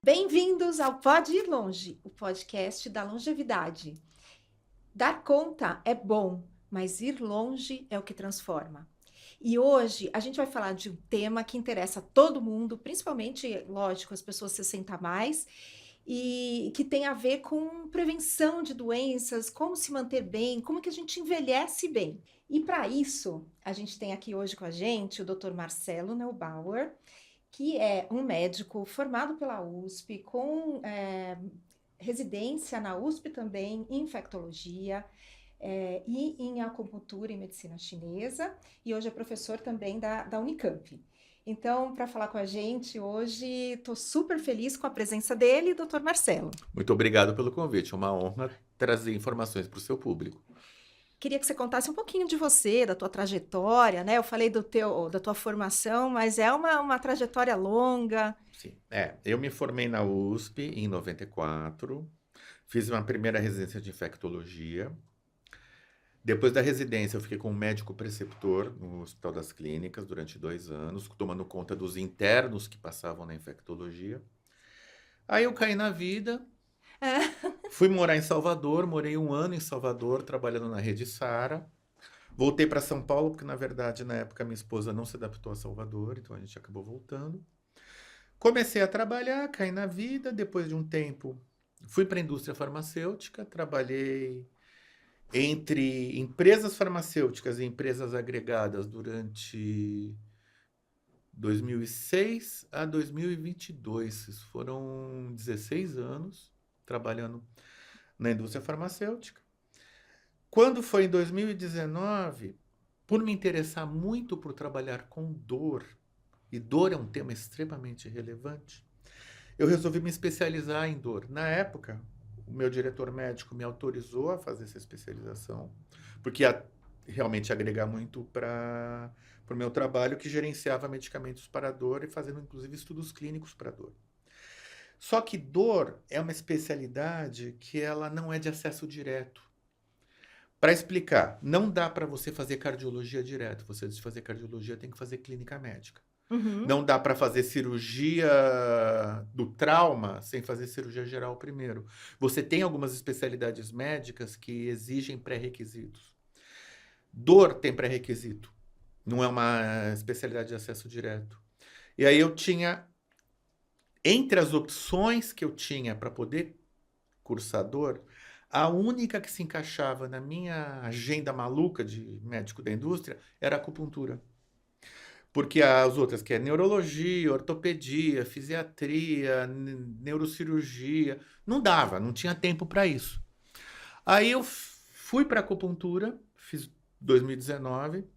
Bem-vindos ao Pode Ir Longe, o podcast da longevidade. Dar conta é bom, mas ir longe é o que transforma. E hoje a gente vai falar de um tema que interessa a todo mundo, principalmente, lógico, as pessoas 60 a mais, e que tem a ver com prevenção de doenças, como se manter bem, como que a gente envelhece bem. E para isso, a gente tem aqui hoje com a gente o Dr. Marcelo Neubauer, que é um médico formado pela USP, com residência na USP também, em infectologia, e em acupuntura e medicina chinesa, e hoje é professor também da Unicamp. Então, para falar com a gente hoje, estou super feliz com a presença dele, Dr. Marcelo. Muito obrigado pelo convite, é uma honra trazer informações para o seu público. Queria que você contasse um pouquinho de você, da tua trajetória, né? Eu falei da tua formação, mas é uma trajetória longa. Sim, eu me formei na USP em 94, fiz uma primeira residência de infectologia. Depois da residência, eu fiquei como médico preceptor no Hospital das Clínicas durante 2 anos, tomando conta dos internos que passavam na infectologia. Aí eu caí na vida, fui morar em Salvador, morei 1 ano em Salvador, trabalhando na Rede Sara. Voltei para São Paulo, porque na verdade, na época, minha esposa não se adaptou a Salvador, então a gente acabou voltando. Comecei a trabalhar, caí na vida, depois de um tempo fui para a indústria farmacêutica, trabalhei entre empresas farmacêuticas e empresas agregadas durante 2006 a 2022. Isso foram 16 anos trabalhando na indústria farmacêutica. Quando foi em 2019, por me interessar muito por trabalhar com dor, e dor é um tema extremamente relevante, eu resolvi me especializar em dor. Na época, o meu diretor médico me autorizou a fazer essa especialização, porque ia realmente agregar muito para o meu trabalho, que gerenciava medicamentos para dor e fazendo inclusive estudos clínicos para dor. Só que dor é uma especialidade que ela não é de acesso direto. Para explicar, não dá para você fazer cardiologia direto. Você, antes de fazer cardiologia, tem que fazer clínica médica. Uhum. Não dá para fazer cirurgia do trauma sem fazer cirurgia geral primeiro. Você tem algumas especialidades médicas que exigem pré-requisitos. Dor tem pré-requisito. Não é uma especialidade de acesso direto. E aí eu tinha, entre as opções que eu tinha para poder cursar dor, a única que se encaixava na minha agenda maluca de médico da indústria era a acupuntura. Porque as outras, que é neurologia, ortopedia, fisiatria, neurocirurgia, não dava, não tinha tempo para isso. Aí eu fui para acupuntura, fiz 2019,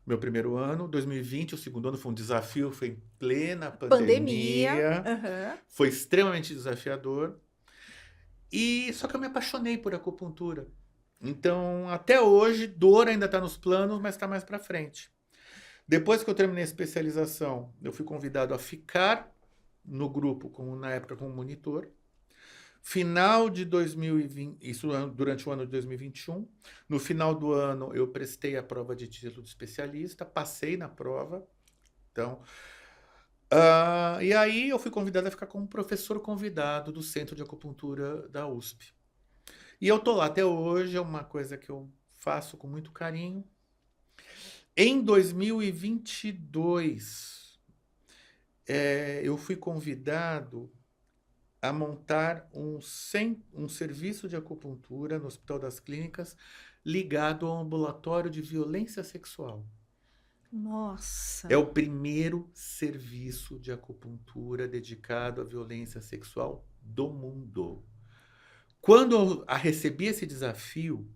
meu primeiro ano. 2020, o segundo ano, foi um desafio, foi em plena pandemia. Uhum. Foi extremamente desafiador. Só que eu me apaixonei por acupuntura. Então, até hoje, dor ainda está nos planos, mas está mais para frente. Depois que eu terminei a especialização, eu fui convidado a ficar no grupo, na época, como monitor. Final de 2020, isso durante o ano de 2021. No final do ano, eu prestei a prova de título de especialista, passei na prova. Então, e aí eu fui convidado a ficar como professor convidado do Centro de Acupuntura da USP. E eu tô lá até hoje, é uma coisa que eu faço com muito carinho. Em 2022, eu fui convidado a montar um serviço de acupuntura no Hospital das Clínicas ligado ao ambulatório de violência sexual. Nossa! É o primeiro serviço de acupuntura dedicado à violência sexual do mundo. Quando eu recebi esse desafio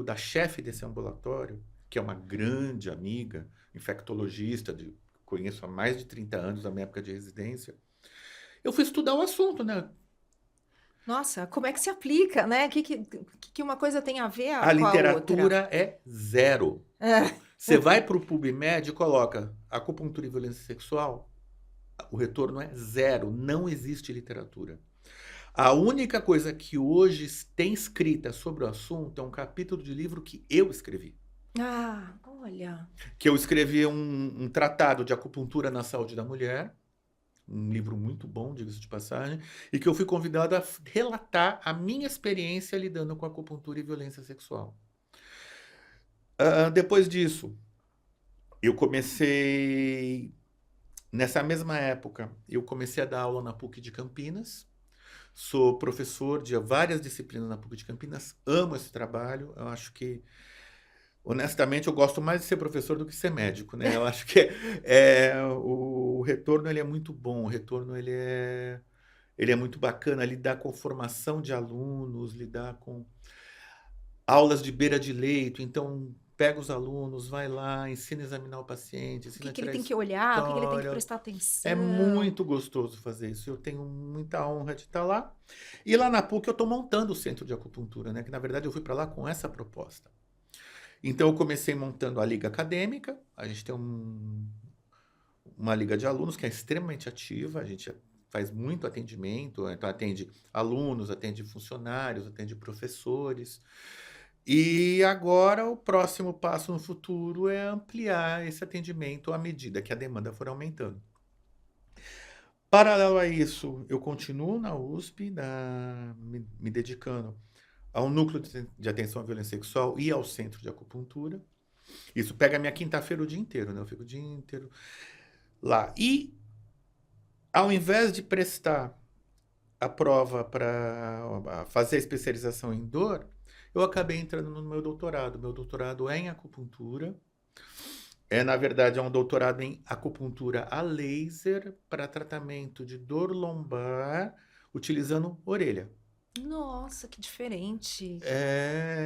da chefe desse ambulatório, que é uma grande amiga, infectologista, conheço há mais de 30 anos, da minha época de residência. Eu fui estudar o assunto, né? Nossa, como é que se aplica, né? O que uma coisa tem a ver A com a literatura outra? é zero. Você vai para o PubMed e coloca acupuntura e violência sexual, o retorno é zero, não existe literatura. A única coisa que hoje tem escrita sobre o assunto é um capítulo de livro que eu escrevi. Ah, olha. Que eu escrevi um tratado de acupuntura na saúde da mulher, um livro muito bom, diga-se de passagem, e que eu fui convidado a relatar a minha experiência lidando com acupuntura e violência sexual. Depois disso, eu comecei, nessa mesma época, eu comecei a dar aula na PUC de Campinas. Sou professor de várias disciplinas na PUC de Campinas, amo esse trabalho, eu acho que honestamente, eu gosto mais de ser professor do que ser médico, né? Eu acho que o retorno ele é muito bom, o retorno ele é muito bacana, lidar com formação de alunos, lidar com aulas de beira de leito, então pega os alunos, vai lá, ensina a examinar o paciente, O ensina a que ele tirar tem que olhar, o que ele tem que história. prestar É atenção. muito gostoso fazer isso. Eu tenho muita honra de estar lá. E lá na PUC eu estou montando o centro de acupuntura, né? Que na verdade eu fui para lá com essa proposta. Então eu comecei montando a liga acadêmica. A gente tem uma liga de alunos que é extremamente ativa. A gente faz muito atendimento, então atende alunos, atende funcionários, atende professores. E agora o próximo passo no futuro é ampliar esse atendimento à medida que a demanda for aumentando. Paralelo a isso, eu continuo na USP, me dedicando ao núcleo de atenção à violência sexual e ao centro de acupuntura. Isso pega a minha quinta-feira o dia inteiro, né? Eu fico o dia inteiro lá. E ao invés de prestar a prova para fazer a especialização em dor, eu acabei entrando no meu doutorado. Meu doutorado é em acupuntura. Na verdade, é um doutorado em acupuntura a laser para tratamento de dor lombar utilizando orelha. Nossa, que diferente.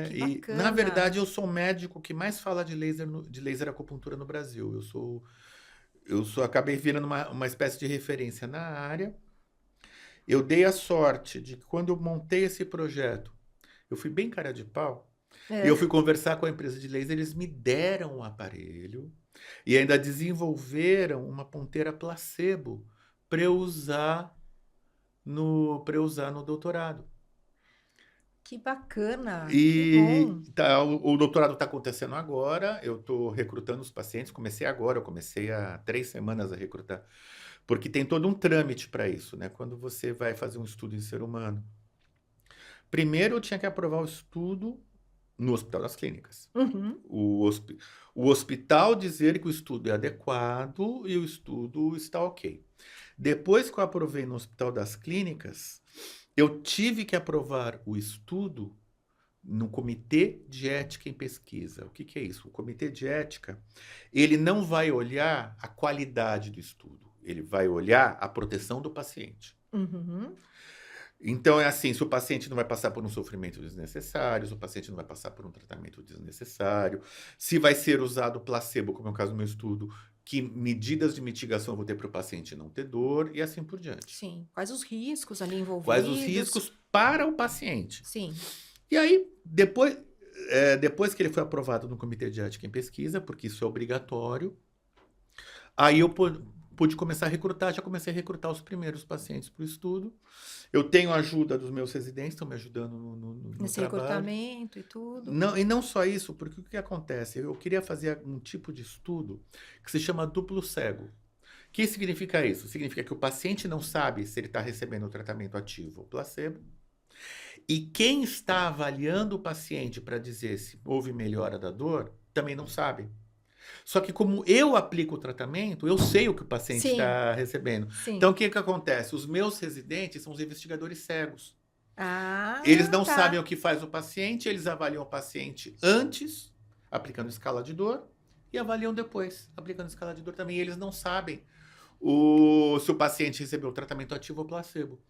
Que E na bacana. verdade eu sou o médico que mais fala de laser, de laser acupuntura no Brasil. Acabei virando uma espécie de referência na área. Eu dei a sorte de que quando eu montei esse projeto, eu fui bem cara de pau, e eu É. fui conversar com a empresa de laser, eles me deram o aparelho e ainda desenvolveram uma ponteira placebo para eu usar no doutorado. Que bacana. Que E bom. o doutorado está acontecendo agora, eu estou recrutando os pacientes, comecei agora, eu comecei há 3 semanas a recrutar, porque tem todo um trâmite para isso, né? Quando você vai fazer um estudo em ser humano. Primeiro eu tinha que aprovar o estudo no Hospital das Clínicas. Uhum. O hospital dizer que o estudo é adequado e o estudo está ok. Depois que eu aprovei no Hospital das Clínicas, eu tive que aprovar o estudo no Comitê de Ética em Pesquisa. O que que é isso? O Comitê de Ética, ele não vai olhar a qualidade do estudo, ele vai olhar a proteção do paciente. Uhum. Então é assim, se o paciente não vai passar por um sofrimento desnecessário, se o paciente não vai passar por um tratamento desnecessário, se vai ser usado placebo, como é o caso do meu estudo, que medidas de mitigação eu vou ter para o paciente não ter dor e assim por diante. Sim. Quais os riscos ali Quais os envolvidos? riscos para o paciente? Sim. E aí, depois que ele foi aprovado no Comitê de Ética em Pesquisa, porque isso é obrigatório, aí eu pude começar a recrutar, já comecei a recrutar os primeiros pacientes para o estudo. Eu tenho a ajuda dos meus residentes, estão me ajudando no Nesse trabalho. recrutamento e tudo. Não, e não só isso, porque o que acontece? Eu queria fazer um tipo de estudo que se chama duplo cego. O que significa isso? Significa que o paciente não sabe se ele está recebendo o tratamento ativo ou placebo, e quem está avaliando o paciente para dizer se houve melhora da dor também não sabe. Só que como eu aplico o tratamento, eu sei o que o paciente Sim. está recebendo. Sim. Então, o que acontece? Os meus residentes são os investigadores cegos. Ah, Eles não tá. sabem o que faz o paciente, eles avaliam o paciente antes, aplicando escala de dor, e avaliam depois, aplicando escala de dor também. E eles não sabem se o paciente recebeu tratamento ativo ou placebo.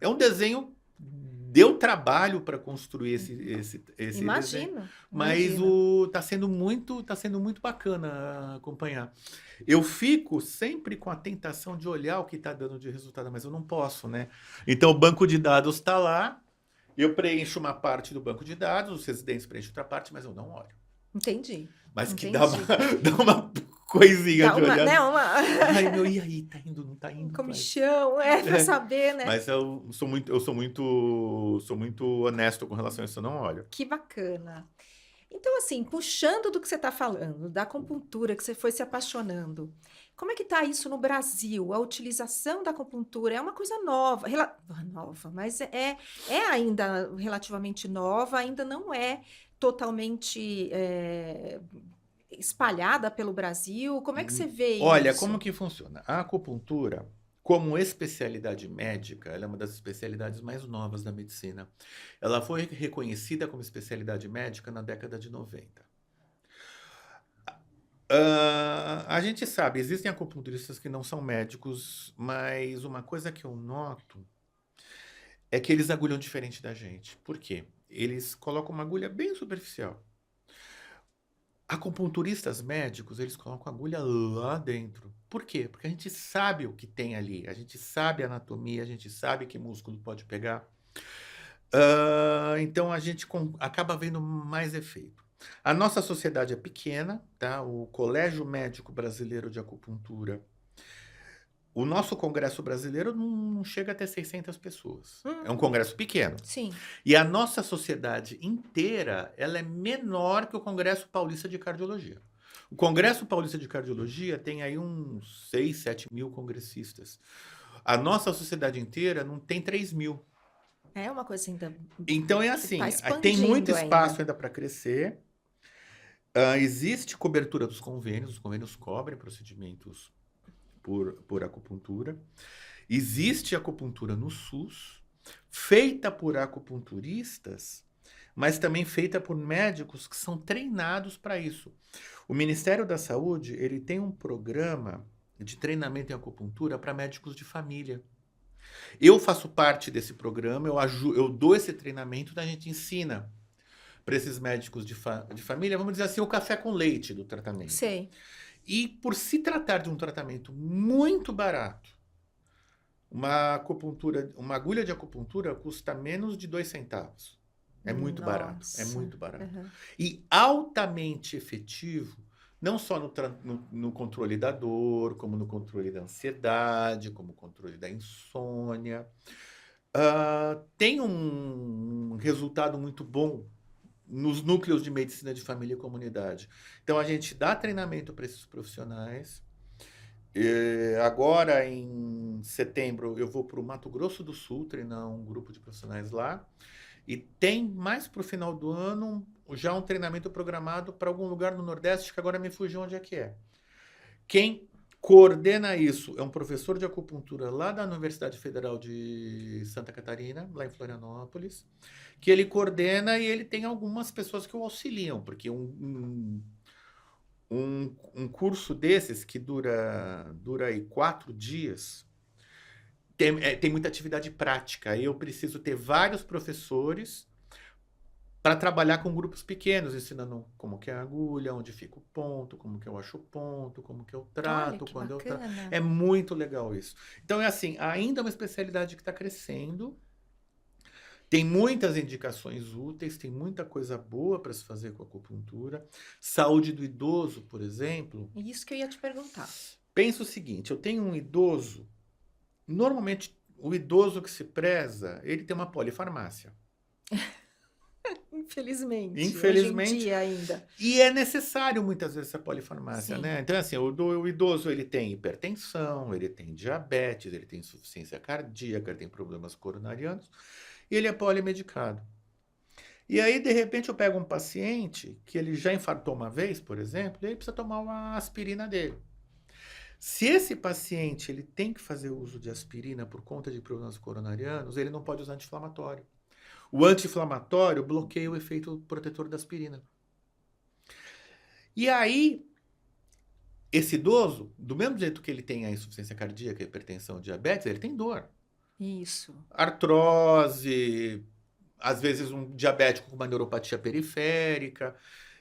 É um desenho, deu trabalho para construir esse desenho, Imagino. mas Imagino. tá sendo muito bacana acompanhar. Eu fico sempre com a tentação de olhar o que está dando de resultado, mas eu não posso, né? Então o banco de dados está lá, eu preencho uma parte do banco de dados, os residentes preenchem outra parte, mas eu não olho. Entendi. Mas que Entendi. dá uma coisinha Dá de uma, olhar. né, Ai, meu, e aí? Tá indo, não tá um indo? comichão, pra É. saber, né? Mas sou muito honesto com relação a isso, eu não olho. Que bacana. Então, assim, puxando do que você está falando, da acupuntura, que você foi se apaixonando, como é que está isso no Brasil? A utilização da acupuntura é uma coisa nova, nova, mas é ainda relativamente nova, ainda não é totalmente espalhada pelo Brasil. Como é que você vê Olha, como isso? que funciona? A acupuntura, como especialidade médica, ela é uma das especialidades mais novas da medicina. Ela foi reconhecida como especialidade médica na década de 90. A gente sabe, existem acupunturistas que não são médicos, mas uma coisa que eu noto é que eles agulham diferente da gente. Por quê? Eles colocam uma agulha bem superficial. Acupunturistas médicos, eles colocam a agulha lá dentro. Por quê? Porque a gente sabe o que tem ali, a gente sabe a anatomia, a gente sabe que músculo pode pegar. Então a gente acaba vendo mais efeito. A nossa sociedade é pequena, tá? O Colégio Médico Brasileiro de Acupuntura, o nosso congresso brasileiro não chega a ter 600 pessoas. É um congresso pequeno. Sim, E a nossa sociedade inteira, ela é menor que o Congresso Paulista de Cardiologia. O Congresso Paulista de Cardiologia tem aí uns 6, 7 mil congressistas. A nossa sociedade inteira não tem 3 mil. é uma coisa ainda Então é que está assim, tem muito expandindo espaço ainda. ainda para crescer. Existe cobertura dos convênios, os convênios cobrem procedimentos por acupuntura. Existe acupuntura no SUS, feita por acupunturistas, mas também feita por médicos que são treinados para isso. O Ministério da Saúde, ele tem um programa de treinamento em acupuntura para médicos de família. Eu faço parte desse programa, eu dou esse treinamento, a gente ensina para esses médicos de família, vamos dizer assim, o café com leite do tratamento. Sei. E por se tratar de um tratamento muito barato, uma agulha de acupuntura custa menos de 2 centavos. É muito barato, é Nossa. muito barato. Aham. E altamente efetivo, não só no controle da dor, como no controle da ansiedade, como controle da insônia. Tem um resultado muito bom nos núcleos de medicina de família e comunidade. Então, a gente dá treinamento para esses profissionais. Agora, em setembro, eu vou para o Mato Grosso do Sul treinar um grupo de profissionais lá. E tem mais para o final do ano já um treinamento programado para algum lugar no Nordeste, que agora me fugiu onde é que é. Quem coordena isso é um professor de acupuntura lá da Universidade Federal de Santa Catarina, lá em Florianópolis, que ele coordena e ele tem algumas pessoas que o auxiliam, porque um curso desses que dura aí 4 dias, tem muita atividade prática. Aí eu preciso ter vários professores para trabalhar com grupos pequenos, ensinando como que é a agulha, onde fica o ponto, como que eu acho o ponto, como que eu Olha, trato, que quando eu trato. bacana. É muito legal isso. Então é assim, ainda é uma especialidade que está crescendo. Tem muitas indicações úteis, tem muita coisa boa para se fazer com a acupuntura. Saúde do idoso, por exemplo. Isso que eu ia te perguntar. Pensa o seguinte, eu tenho um idoso, normalmente o idoso que se preza, ele tem uma polifarmácia. Infelizmente, hoje em Infelizmente, dia ainda. e é necessário muitas vezes essa polifarmácia, Sim. né? Então, assim, o idoso ele tem hipertensão, ele tem diabetes, ele tem insuficiência cardíaca, ele tem problemas coronarianos, e ele é polimedicado. E aí, de repente, eu pego um paciente que ele já infartou uma vez, por exemplo, e ele precisa tomar uma aspirina dele. Se esse paciente ele tem que fazer uso de aspirina por conta de problemas coronarianos, ele não pode usar anti-inflamatório. O anti-inflamatório bloqueia o efeito protetor da aspirina. E aí, esse idoso, do mesmo jeito que ele tem a insuficiência cardíaca, a hipertensão, diabetes, ele tem dor. Isso. Artrose, às vezes um diabético com uma neuropatia periférica.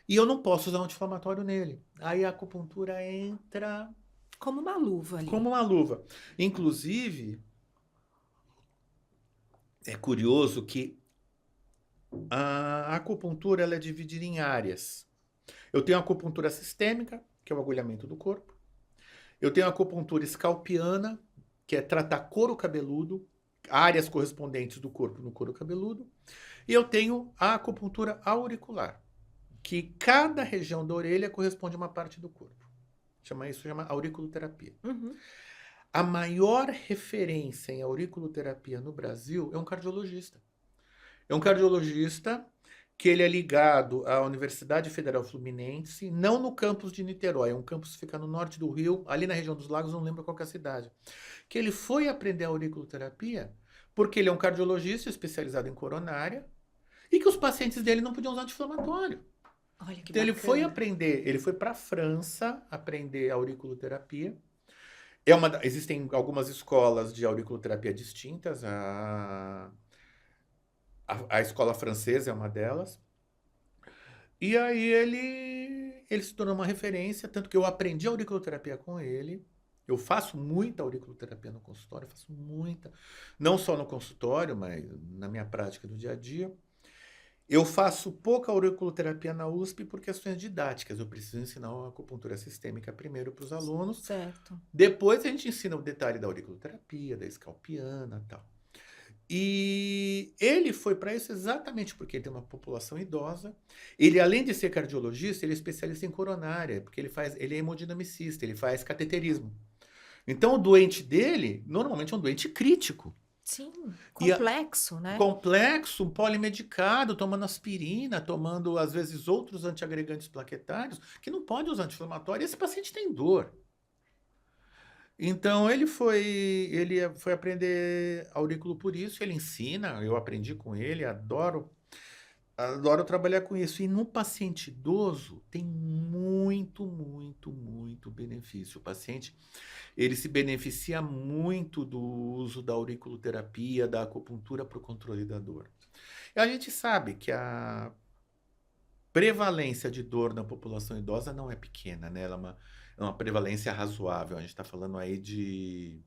E eu não posso usar um anti-inflamatório nele. Aí a acupuntura entra Como uma luva ali. como uma luva. Inclusive, é curioso que a acupuntura ela é dividida em áreas. Eu tenho a acupuntura sistêmica, que é o agulhamento do corpo. Eu tenho a acupuntura escalpiana, que é tratar couro cabeludo, áreas correspondentes do corpo no couro cabeludo. E eu tenho a acupuntura auricular, que cada região da orelha corresponde a uma parte do corpo. Isso chama auriculoterapia. Uhum. A maior referência em auriculoterapia no Brasil é um cardiologista. É um cardiologista que ele é ligado à Universidade Federal Fluminense, não no campus de Niterói, é um campus que fica no norte do Rio, ali na região dos Lagos, não lembro qual que é a cidade. Que ele foi aprender auriculoterapia porque ele é um cardiologista especializado em coronária e que os pacientes dele não podiam usar anti-inflamatório. Olha que Então ele foi bacana. aprender, ele foi para a França aprender auriculoterapia. Existem algumas escolas de auriculoterapia distintas, a escola francesa é uma delas. E aí ele se tornou uma referência, tanto que eu aprendi auriculoterapia com ele. Eu faço muita auriculoterapia no consultório, faço muita. Não só no consultório, mas na minha prática do dia a dia. Eu faço pouca auriculoterapia na USP por questões didáticas. Eu preciso ensinar a acupuntura sistêmica primeiro para os alunos. Certo. Depois a gente ensina o detalhe da auriculoterapia, da escalpiana e tal. E ele foi para isso exatamente porque ele tem uma população idosa. Ele, além de ser cardiologista, ele é especialista em coronária, porque ele é hemodinamicista, ele faz cateterismo. Então, o doente dele, normalmente é um doente crítico. Sim, E complexo, né? complexo, polimedicado, tomando aspirina, tomando, às vezes, outros antiagregantes plaquetários, que não pode usar anti-inflamatório. Esse paciente tem dor. Então, ele foi aprender aurículo por isso, ele ensina, eu aprendi com ele, adoro trabalhar com isso. E no paciente idoso tem muito, muito, muito benefício. O paciente, ele se beneficia muito do uso da auriculoterapia, da acupuntura para o controle da dor. E a gente sabe que a prevalência de dor na população idosa não é pequena, né? Ela é uma prevalência razoável. A gente está falando aí de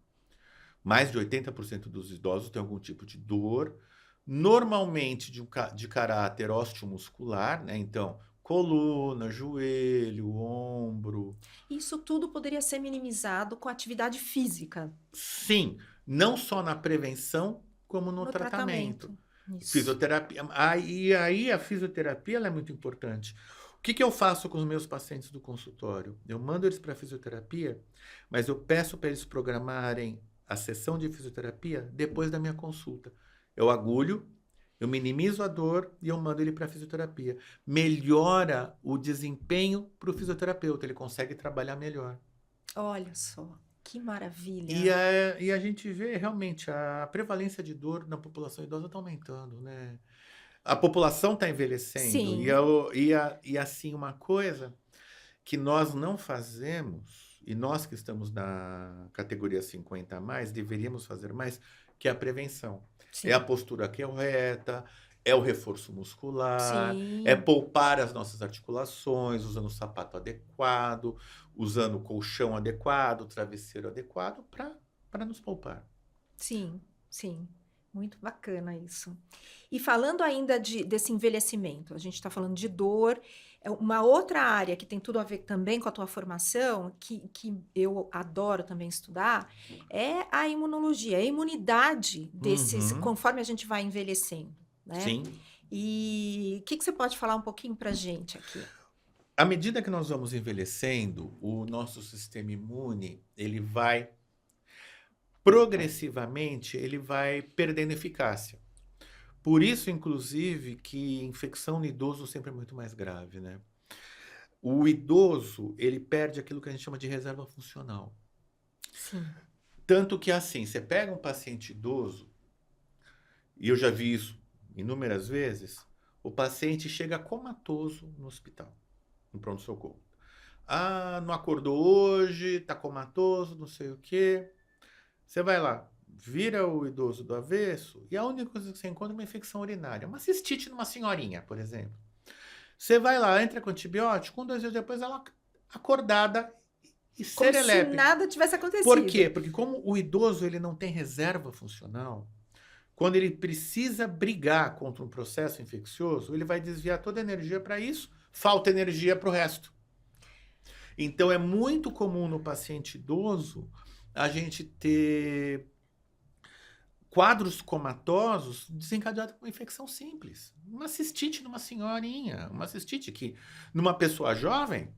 mais de 80% dos idosos têm algum tipo de dor, normalmente de caráter osteomuscular, né? Então, coluna, joelho, ombro. Isso tudo poderia ser minimizado com atividade física Sim, não só na prevenção, como no no tratamento. tratamento. Isso. Fisioterapia. Aí a fisioterapia ela é muito importante. O que eu faço com os meus pacientes do consultório? Eu mando eles para fisioterapia, mas eu peço para eles programarem a sessão de fisioterapia depois da minha consulta. Eu agulho, eu minimizo a dor e eu mando ele para fisioterapia. Melhora o desempenho para o fisioterapeuta, ele consegue trabalhar melhor. Olha só, que E maravilha. a gente vê realmente a prevalência de dor na população idosa está aumentando, né? A população está envelhecendo. Sim, E assim, uma coisa que nós não fazemos, e nós que estamos na categoria 50 a mais, deveríamos fazer mais, que é a prevenção. É a sim, postura correta, é o reforço muscular, é sim, poupar as nossas articulações, usando o sapato adequado, usando o colchão adequado, o travesseiro adequado, para nos poupar. sim, sim. Muito bacana isso. E falando ainda desse envelhecimento, a gente está falando de dor, uma outra área que tem tudo a ver também com a tua formação, que eu adoro também estudar, é a imunologia, a imunidade desses, Uhum, conforme a gente vai envelhecendo, né? sim. E o que você pode falar um pouquinho para gente aqui? À medida que nós vamos envelhecendo, o nosso sistema imune, ele vai progressivamente, ele vai perdendo eficácia. Por isso, inclusive, que infecção no idoso sempre é muito mais grave, né? O idoso, ele perde aquilo que a gente chama de reserva funcional. Sim, Tanto que assim, você pega um paciente idoso, e eu já vi isso inúmeras vezes, o paciente chega comatoso no hospital, no pronto-socorro. Ah, não acordou hoje, tá comatoso, não sei o quê. Você vai lá, vira o idoso do avesso e a única coisa que você encontra é uma infecção urinária. Uma cistite numa senhorinha, por exemplo. Você vai lá, entra com antibiótico, 2 dias depois ela acordada e como se serelepe. nada tivesse Por acontecido. quê? Porque como o idoso ele não tem reserva funcional, quando ele precisa brigar contra um processo infeccioso, ele vai desviar toda a energia para isso, falta energia para o resto. Então, é muito comum no paciente idoso a gente ter quadros comatosos desencadeados por uma infecção simples. Uma cistite numa senhorinha, uma cistite que numa pessoa jovem,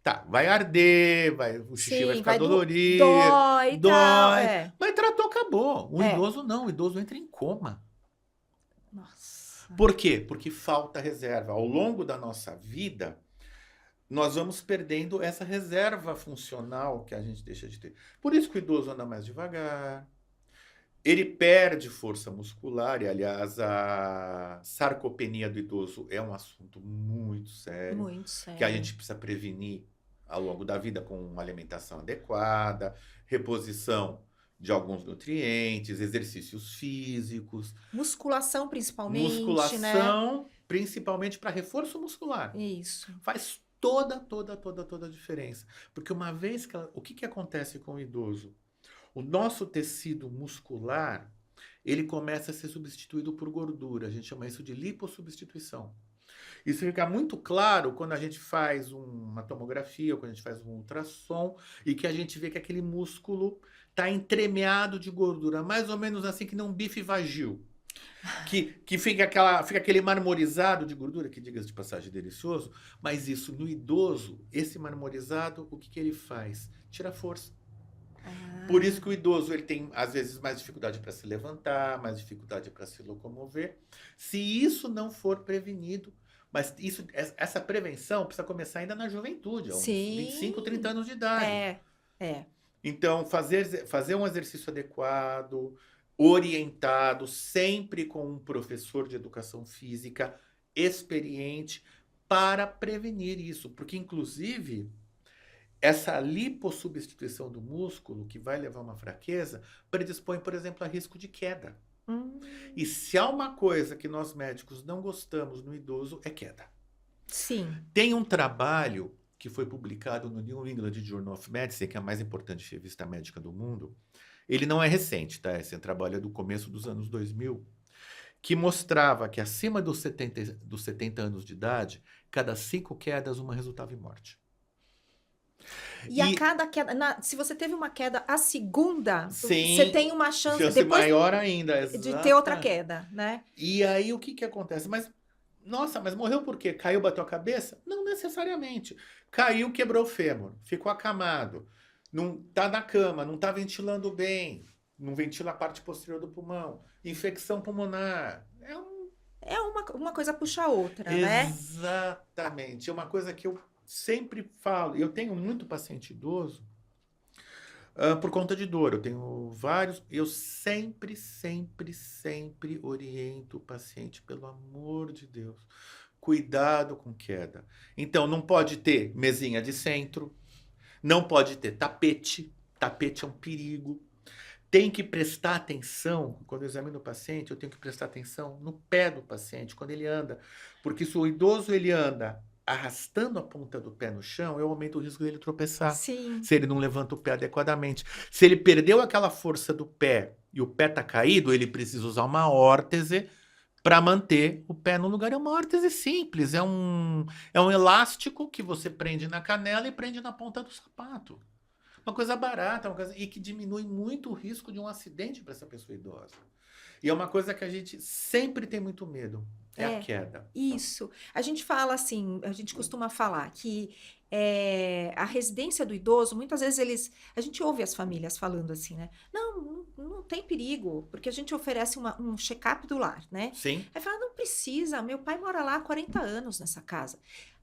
tá, vai arder, o xixi vai Sim, ficar vai dolorido, dói e tal. dói, mas tratou, acabou. O É. idoso não, o idoso entra em coma. Nossa. Por quê? Porque falta reserva. Ao longo da nossa vida, nós vamos perdendo essa reserva funcional que a gente deixa de ter. Por isso que o idoso anda mais devagar, ele perde força muscular, e aliás, a sarcopenia do idoso é um assunto muito sério, Muito que a sério. gente precisa prevenir ao longo da vida com uma alimentação adequada, reposição de alguns nutrientes, exercícios físicos, Musculação, principalmente, né? musculação, principalmente para reforço muscular. Isso. Faz toda a diferença. Porque uma vez que o que acontece com o idoso? O nosso tecido muscular, ele começa a ser substituído por gordura. A gente chama isso de lipossubstituição. Isso fica muito claro quando a gente faz uma tomografia, ou quando a gente faz um ultrassom, e que a gente vê que aquele músculo está entremeado de gordura, mais ou menos assim que nem um bife vagil. Que fica aquele marmorizado de gordura, que diga-se de passagem delicioso, mas isso no idoso, esse marmorizado, o que ele faz? Tira força. Por isso que o idoso ele tem, às vezes, mais dificuldade para se levantar, mais dificuldade para se locomover. Se isso não for prevenido, mas essa prevenção precisa começar ainda na juventude, aos 25, 30 anos de idade. Então, fazer um exercício adequado, orientado, sempre com um professor de educação física experiente para prevenir isso. Porque, inclusive, essa lipossubstituição do músculo, que vai levar a uma fraqueza, predispõe, por exemplo, a risco de queda. E se há uma coisa que nós médicos não gostamos no idoso, é queda. Sim. Tem um trabalho que foi publicado no New England Journal of Medicine, que é a mais importante revista médica do mundo. Ele não é recente, tá? Esse trabalho é do começo dos anos 2000, que mostrava que acima dos 70 anos de idade, cada 5 quedas, uma resultava em morte. E a cada queda, se você teve uma queda, a segunda, Sim, você tem uma chance depois maior ainda, de ter outra queda, né? E aí o que acontece? Mas morreu por quê? Caiu, bateu a cabeça? Não necessariamente. Caiu, quebrou o fêmur, ficou acamado, não tá na cama, não tá ventilando bem, não ventila a parte posterior do pulmão, infecção pulmonar. Uma coisa puxa a outra, né? Exatamente. É uma coisa que eu sempre falo. Eu tenho muito paciente idoso por conta de dor. Eu tenho vários. Eu sempre oriento o paciente, pelo amor de Deus. Cuidado com queda. Então, não pode ter mesinha de centro, não pode ter tapete. Tapete é um perigo. Tem que prestar atenção, quando eu examino o paciente, eu tenho que prestar atenção no pé do paciente, quando ele anda. Porque se o idoso ele anda arrastando a ponta do pé no chão, eu aumento o risco dele tropeçar. Sim. Se ele não levanta o pé adequadamente. Se ele perdeu aquela força do pé e o pé está caído, ele precisa usar uma órtese para manter o pé no lugar. É uma órtese simples, é um elástico que você prende na canela e prende na ponta do sapato. Uma coisa barata, e que diminui muito o risco de um acidente para essa pessoa idosa. E é uma coisa que a gente sempre tem muito medo, a queda. Isso. A gente fala assim, a gente costuma falar que a residência do idoso, muitas vezes a gente ouve as famílias falando assim, né? Não tem perigo, porque a gente oferece um check-up do lar, né? Sim. Aí fala, não precisa, meu pai mora lá há 40 anos nessa casa.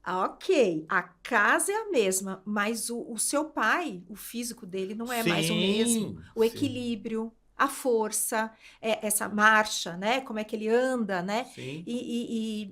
Ok, a casa é a mesma, mas o seu pai, o físico dele não é mais o mesmo. O equilíbrio, a força, essa marcha, né? Como é que ele anda, né? Sim.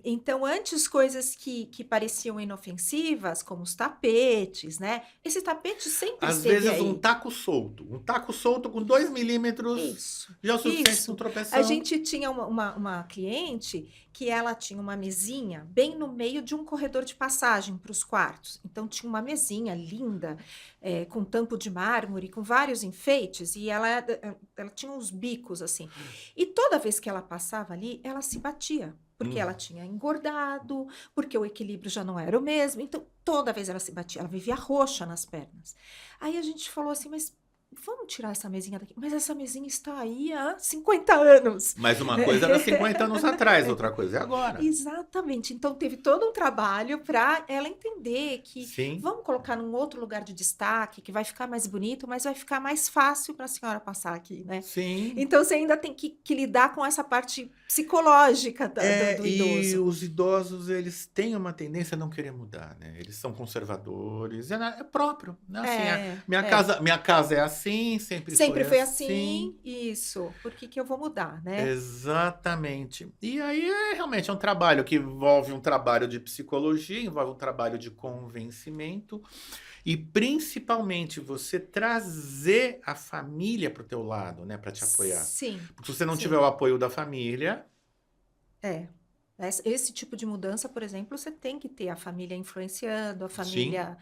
Então, antes coisas que pareciam inofensivas, como os tapetes, né? Esse tapete sempre Às esteve vezes aí. um taco solto com 2 milímetros Isso. já é o suficiente para tropeçar. A gente tinha uma cliente que ela tinha uma mesinha bem no meio de um corredor de passagem para os quartos. Então, tinha uma mesinha linda, com tampo de mármore, com vários enfeites, e ela tinha uns bicos, assim. E toda vez que ela passava ali, ela se batia. porque ela tinha engordado, porque o equilíbrio já não era o mesmo. Então, toda vez ela se batia, ela vivia roxa nas pernas. Aí a gente falou assim, mas vamos tirar essa mesinha daqui. Mas essa mesinha está aí há 50 anos. Mas uma coisa era 50 anos atrás, outra coisa é agora. Exatamente. Então, teve todo um trabalho para ela entender que Sim. vamos colocar num outro lugar de destaque, que vai ficar mais bonito, mas vai ficar mais fácil para a senhora passar aqui, né? Sim. Então, você ainda tem que lidar com essa parte psicológica do E idoso. os idosos, eles têm uma tendência a não querer mudar, né? Eles são conservadores, é próprio, né? Assim, minha casa é assim, sempre Sempre foi assim. assim, isso. Por que eu vou mudar, né? Exatamente. E aí realmente é um trabalho que envolve um trabalho de psicologia, envolve um trabalho de convencimento e principalmente você trazer a família para o teu lado, né, para te apoiar. Sim. Porque se você não sim. tiver o apoio da família, Esse tipo de mudança, por exemplo, você tem que ter a família influenciando, a família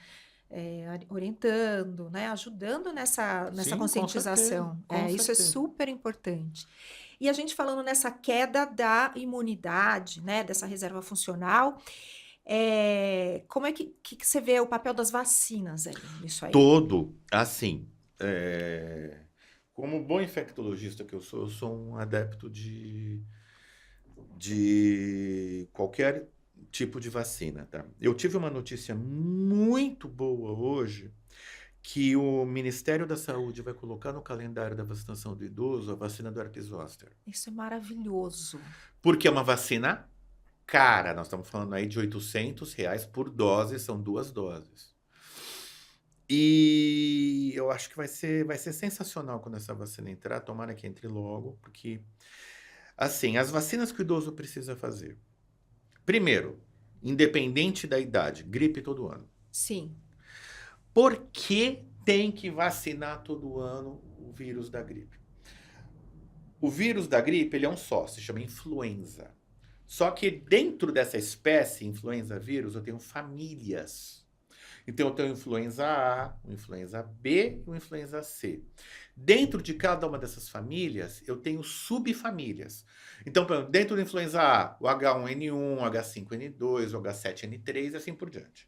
orientando, né? Ajudando nessa sim, com conscientização. certeza, com Isso é certeza. super importante. E a gente falando nessa queda da imunidade, né? Dessa reserva funcional, como é que você vê o papel das vacinas aí, nisso aí? Todo, assim, como bom infectologista que eu sou um adepto de qualquer tipo de vacina, tá? Eu tive uma notícia muito boa hoje que o Ministério da Saúde vai colocar no calendário da vacinação do idoso a vacina do herpes zoster. Isso é maravilhoso. Porque é uma vacina cara, nós estamos falando aí de R$ 800 por dose, são 2 doses. E eu acho que vai ser sensacional quando essa vacina entrar, tomara que entre logo, porque, assim, as vacinas que o idoso precisa fazer. Primeiro, independente da idade, gripe todo ano. Sim. Por que tem que vacinar todo ano o vírus da gripe? O vírus da gripe, ele é um só, se chama influenza. Só que dentro dessa espécie, influenza vírus, eu tenho famílias. Então eu tenho influenza A, o influenza B e o influenza C. Dentro de cada uma dessas famílias, eu tenho subfamílias. Então, por exemplo, dentro do influenza A, o H1N1, o H5N2, o H7N3 e assim por diante.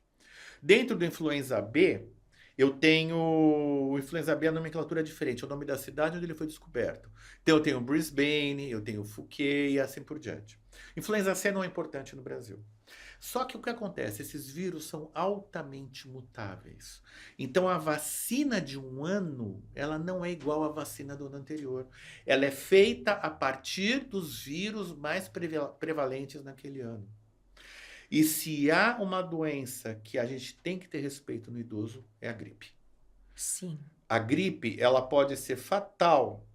Dentro do influenza B, eu tenho o influenza B, a nomenclatura é diferente, é o nome da cidade onde ele foi descoberto. Então eu tenho Brisbane, eu tenho Phuket e assim por diante. Influenza C não é importante no Brasil. Só que o que acontece? Esses vírus são altamente mutáveis. Então a vacina de um ano, ela não é igual à vacina do ano anterior. Ela é feita a partir dos vírus mais prevalentes naquele ano. E se há uma doença que a gente tem que ter respeito no idoso, é a gripe. Sim. A gripe, ela pode ser fatal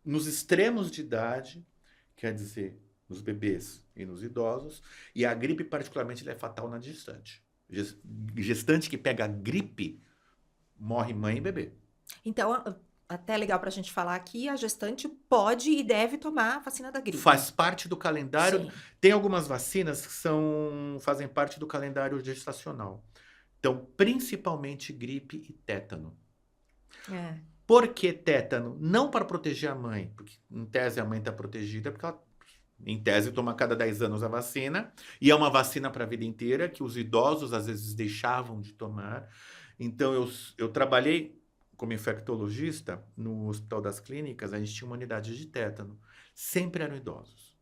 nos extremos de idade, quer dizer, nos bebês e nos idosos, e a gripe, particularmente, ela é fatal na gestante. Gestante que pega gripe, morre mãe e bebê. Então, até legal para a gente falar aqui, a gestante pode e deve tomar a vacina da gripe. Faz parte do calendário. Sim. Tem algumas vacinas que fazem parte do calendário gestacional. Então, principalmente gripe e tétano. Por que tétano? Não para proteger a mãe, porque em tese a mãe está protegida, porque ela, em tese, toma a cada 10 anos a vacina, e é uma vacina para a vida inteira, que os idosos às vezes deixavam de tomar. Então, eu trabalhei como infectologista no Hospital das Clínicas, a gente tinha uma unidade de tétano. Sempre eram idosos.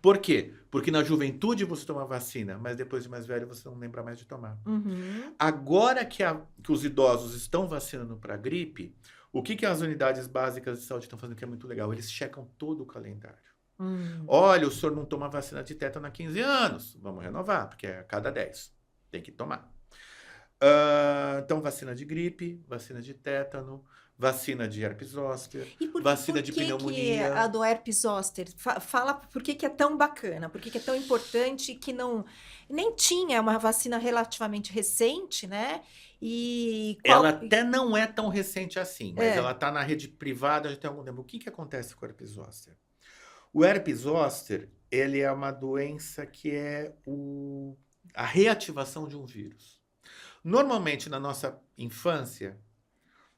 Por quê? Porque na juventude você toma vacina, mas depois de mais velho você não lembra mais de tomar. Uhum. Agora que os idosos estão vacinando para gripe, o que as unidades básicas de saúde estão fazendo que é muito legal? Eles checam todo o calendário. Olha, o senhor não toma vacina de tétano há 15 anos. Vamos renovar, porque é a cada 10. Tem que tomar. Então, vacina de gripe, vacina de tétano, vacina de herpes zoster, vacina de pneumonia. Que a do herpes zoster? Fala por que é tão bacana, por que é tão importante que não... Nem tinha, é uma vacina relativamente recente, né? Ela até não é tão recente assim, mas ela está na rede privada já tem algum tempo. O que acontece com o herpes zoster? O herpes zoster, ele é uma doença que é a reativação de um vírus. Normalmente, na nossa infância,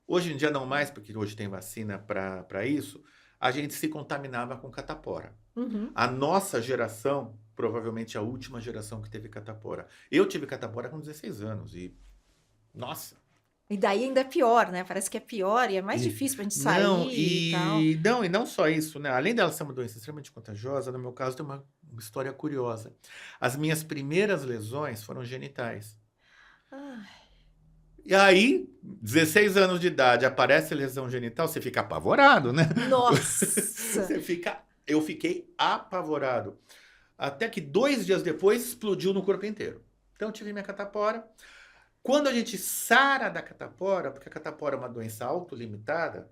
hoje em dia não mais, porque hoje tem vacina para isso, a gente se contaminava com catapora. Uhum. A nossa geração, provavelmente a última geração que teve catapora. Eu tive catapora com 16 anos e, nossa, E daí ainda é pior, né? Parece que é pior e é mais e difícil pra gente não, sair e tal. e não só isso, né? Além dela ser uma doença extremamente contagiosa, no meu caso tem uma história curiosa. As minhas primeiras lesões foram genitais. Ai, E aí, 16 anos de idade, aparece lesão genital, você fica apavorado, né? nossa! Você fica. Eu fiquei apavorado. Até que 2 dias depois explodiu no corpo inteiro. Então eu tive minha catapora. Quando a gente sara da catapora, porque a catapora é uma doença autolimitada,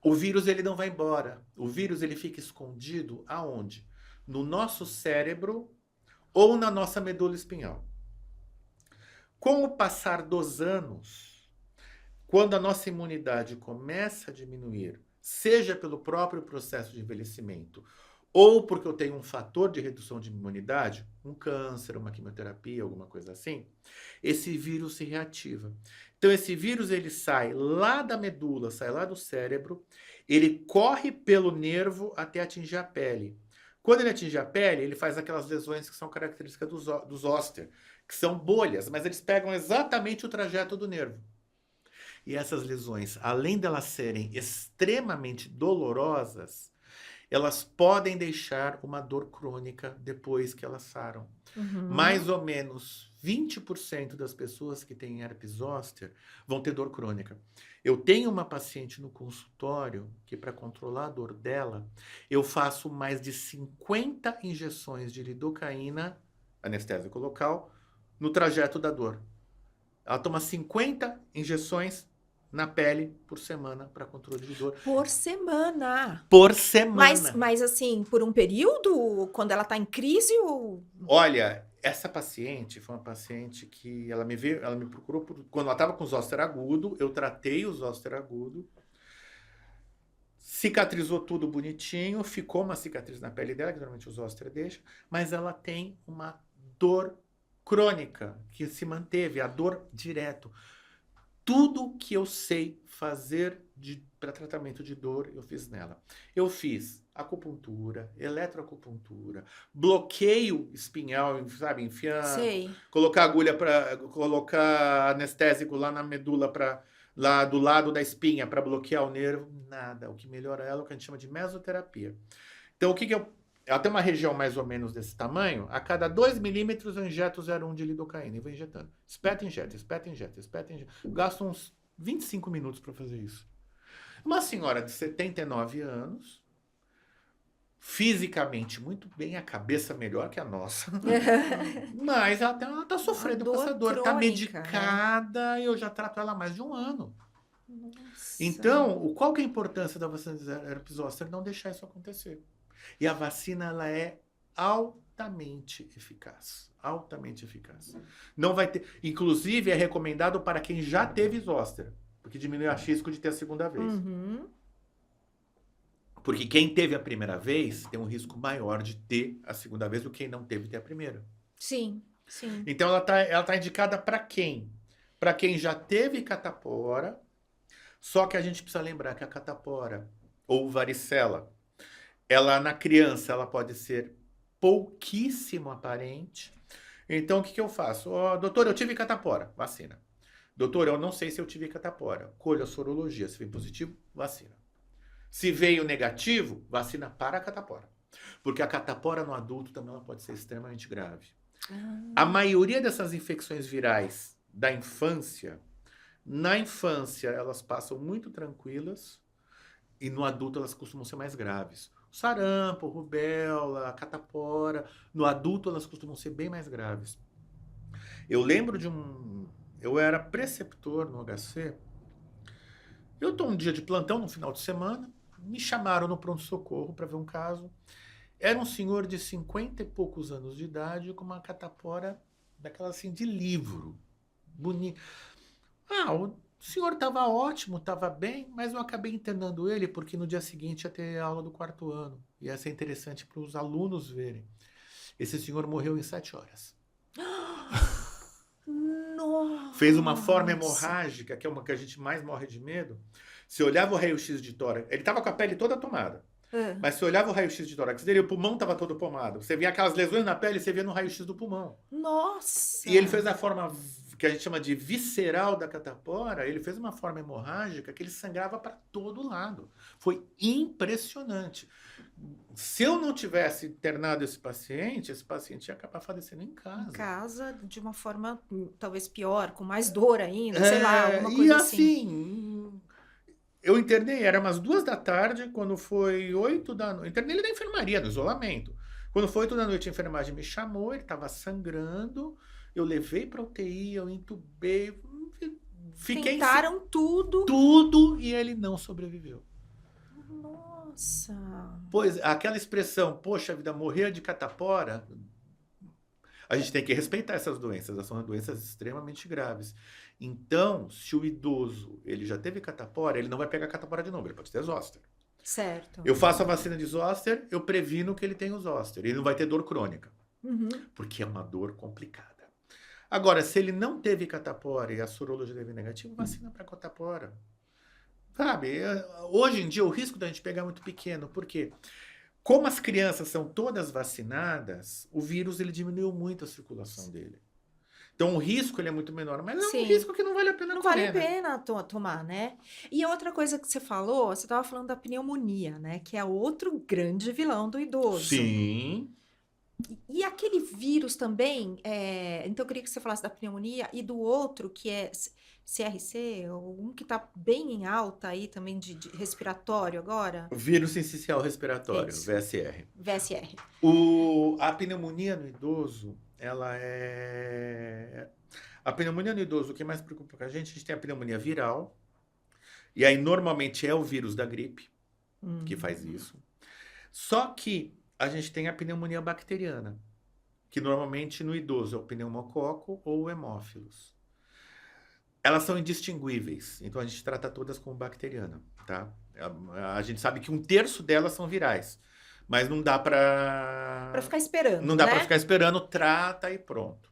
o vírus ele não vai embora. O vírus ele fica escondido aonde? No nosso cérebro ou na nossa medula espinhal. Com o passar dos anos, quando a nossa imunidade começa a diminuir, seja pelo próprio processo de envelhecimento, ou porque eu tenho um fator de redução de imunidade, um câncer, uma quimioterapia, alguma coisa assim, esse vírus se reativa. Então esse vírus ele sai lá da medula, sai lá do cérebro, ele corre pelo nervo até atingir a pele. Quando ele atinge a pele, ele faz aquelas lesões que são características dos zoster, que são bolhas, mas eles pegam exatamente o trajeto do nervo. E essas lesões, além delas serem extremamente dolorosas, elas podem deixar uma dor crônica depois que elas saram. Uhum. Mais ou menos 20% das pessoas que têm herpes zoster vão ter dor crônica. Eu tenho uma paciente no consultório que, para controlar a dor dela, eu faço mais de 50 injeções de lidocaína, anestésico local, no trajeto da dor. Ela toma 50 injeções na pele por semana para controle de dor. Por semana. Por Mas, semana. mas assim, por um período, quando ela tá em crise ou... Olha, essa paciente foi uma paciente que ela me veio, ela me procurou quando ela estava com zóster agudo, eu tratei o zóster agudo, cicatrizou tudo bonitinho, ficou uma cicatriz na pele dela, que normalmente o zóster deixa, mas ela tem uma dor crônica que se manteve, a dor direto. Tudo que eu sei fazer para tratamento de dor, eu fiz nela. Eu fiz acupuntura, eletroacupuntura, bloqueio espinhal, sabe, enfiar, Sei. colocar agulha para colocar anestésico lá na medula para lá do lado da espinha para bloquear o nervo, nada. O que melhora ela é o que a gente chama de mesoterapia. Então, o que eu ela tem uma região mais ou menos desse tamanho. A cada 2 milímetros eu injeto 0,1 de lidocaína e vou injetando. Espeta, injeta, espeta, injeta, espeta, injeta. Eu gasto uns 25 minutos para fazer isso. Uma senhora de 79 anos, fisicamente muito bem, a cabeça melhor que a nossa. Mas ela tá Uma sofrendo com essa dor dor. Tá crônica, né? medicada e eu já trato ela há mais de um ano. Nossa. Então, qual que é a importância da vacina de herpes zoster? Não deixar isso acontecer. E a vacina, ela é altamente eficaz. Altamente eficaz. Não vai ter. Inclusive, é recomendado para quem já teve zoster, porque diminui o risco de ter a segunda vez. Uhum. Porque quem teve a primeira vez tem um risco maior de ter a segunda vez do que quem não teve ter a primeira. Sim, sim. Então, ela tá indicada para quem? Para quem já teve catapora, só que a gente precisa lembrar que a catapora ou varicela, ela na criança ela pode ser pouquíssimo aparente. Então o que eu faço? Doutor, eu tive catapora, vacina. Doutor, eu não sei se eu tive catapora. Colho a sorologia, se veio positivo, vacina. Se veio negativo, vacina para a catapora. Porque a catapora no adulto também ela pode ser extremamente grave. A maioria dessas infecções virais da infância, na infância elas passam muito tranquilas e no adulto elas costumam ser mais graves. Sarampo, rubéola, catapora, no adulto elas costumam ser bem mais graves. Eu lembro de eu era preceptor no HC. Eu estou um dia de plantão no final de semana, me chamaram no pronto-socorro para ver um caso. Era um senhor de 50 e poucos anos de idade com uma catapora daquela assim de livro. Bonito. O senhor estava ótimo, estava bem, mas eu acabei internando ele porque no dia seguinte ia ter aula do 4º ano. Ia ser interessante para os alunos verem. Esse senhor morreu em 7 horas. Nossa. Fez uma forma hemorrágica, que é uma que a gente mais morre de medo. Você olhava o raio-x de tórax, ele estava com a pele toda tomada. Ah, Mas você olhava o raio-x de tórax dele, o pulmão estava todo pomado. Você via aquelas lesões na pele, você via no raio-x do pulmão. E ele fez nossa! a forma que a gente chama de visceral da catapora, ele fez uma forma hemorrágica que ele sangrava para todo lado. Foi impressionante. Se eu não tivesse internado esse paciente ia acabar falecendo em Em casa. casa, de uma forma talvez pior, com mais dor ainda, sei lá, É, alguma e coisa assim. assim, eu internei, era umas 2 da tarde, quando foi 8 da noite. Internei ele na enfermaria, no isolamento. Quando foi 8 da noite, a enfermagem me chamou, ele estava sangrando. Eu levei para UTI, eu entubei, fiquei em Tentaram tudo. tudo e ele não sobreviveu. Nossa! Pois aquela expressão, poxa vida, morrer de catapora, a gente tem que respeitar essas doenças, elas são doenças extremamente graves. Então, se o idoso ele já teve catapora, ele não vai pegar catapora de novo, ele pode ter zoster. Certo. Eu faço a vacina de zoster, eu previno que ele tem o zoster. Ele não vai ter dor crônica, Uhum. porque é uma dor complicada. Agora, se ele não teve catapora e a sorologia dele é negativa, vacina para catapora. Sabe, hoje em dia o risco da gente pegar é muito pequeno, porque como as crianças são todas vacinadas, o vírus ele diminuiu muito a circulação dele. Então o risco ele é muito menor, mas é um Sim. risco que não vale a pena Não vale a correr, né? pena tomar, né? E outra coisa que você falou, você estava falando da pneumonia, né? Que é outro grande vilão do idoso. Sim. E aquele vírus também, então eu queria que você falasse da pneumonia e do outro que é CRC, ou um que está bem em alta aí também de respiratório agora. Vírus sincicial É respiratório, isso, VSR. VSR. A pneumonia no idoso, ela é. A pneumonia no idoso, o que mais preocupa a gente tem a pneumonia viral, e aí normalmente é o vírus da gripe que faz isso. Só que a gente tem a pneumonia bacteriana, que normalmente no idoso é o pneumococo ou o hemófilos. Elas são indistinguíveis, então a gente trata todas como bacteriana, tá? A gente sabe que 1/3 delas são virais, mas não dá Para ficar esperando, não dá para né? ficar esperando, trata e pronto.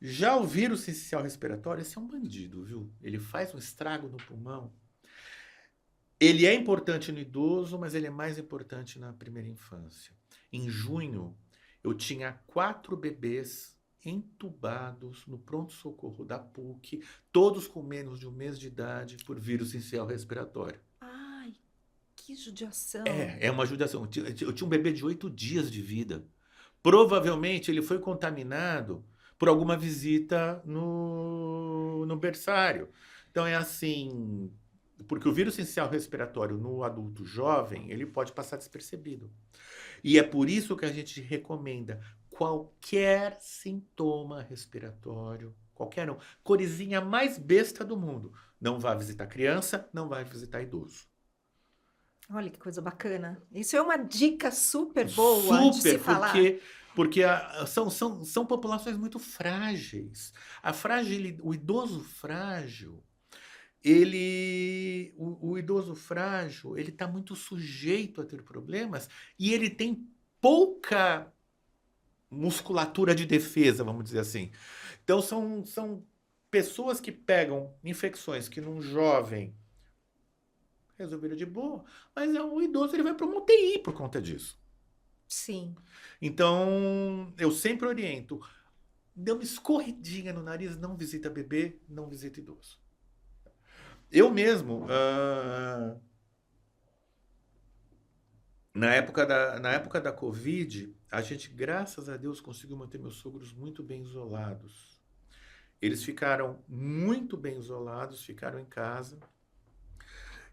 Já o vírus sincicial respiratório, esse é um bandido, viu? Ele faz um estrago no pulmão. Ele é importante no idoso, mas ele é mais importante na primeira infância. Em junho, eu tinha 4 bebês entubados no pronto-socorro da PUC, todos com menos de 1 mês de idade, por vírus sincicial respiratório. Ai, que judiação. É uma judiação. Eu tinha um bebê de 8 dias de vida. Provavelmente ele foi contaminado por alguma visita no berçário. Então é assim, porque o vírus sincicial respiratório no adulto jovem, ele pode passar despercebido. E é por isso que a gente recomenda qualquer sintoma respiratório, qualquer não, coresinha mais besta do mundo, não vá visitar criança, não vai visitar idoso. Olha que coisa bacana. Isso é uma dica super boa de se Super, falar. porque são populações muito frágeis. O idoso frágil, o idoso frágil, ele está muito sujeito a ter problemas e ele tem pouca musculatura de defesa, vamos dizer assim. Então são pessoas que pegam infecções que num jovem resolveram de boa, mas o idoso ele vai para uma UTI por conta disso. Sim. Então, eu sempre oriento. Deu uma escorridinha no nariz, não visita bebê, não visita idoso. Eu mesmo, na época da Covid, a gente, graças a Deus, conseguiu manter meus sogros muito bem isolados. Eles ficaram muito bem isolados, ficaram em casa.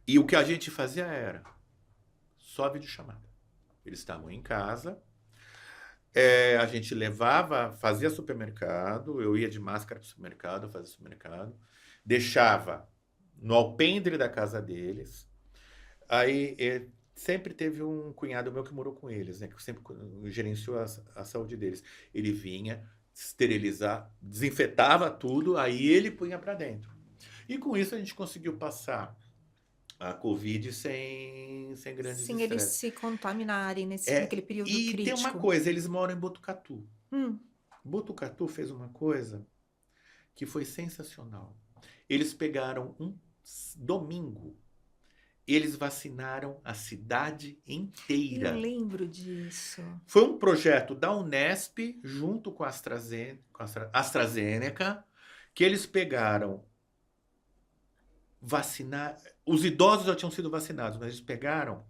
E o que a gente fazia era só videochamada. Eles estavam em casa, a gente levava, fazia supermercado, eu ia de máscara para o supermercado, fazia supermercado, deixava no alpendre da casa deles. Aí sempre teve um cunhado meu que morou com eles, né, que sempre gerenciou a saúde deles. Ele vinha esterilizar, desinfetava tudo, aí ele punha para dentro. E com isso a gente conseguiu passar a Covid sem grandes Sem eles estresses. se contaminarem naquele período E crítico. tem uma coisa, eles moram em Botucatu. Hum. Botucatu fez uma coisa que foi sensacional. Eles pegaram um domingo eles vacinaram a cidade inteira. Eu lembro disso. Foi um projeto da Unesp, junto com a AstraZeneca, que eles pegaram vacinar. Os idosos já tinham sido vacinados, mas eles pegaram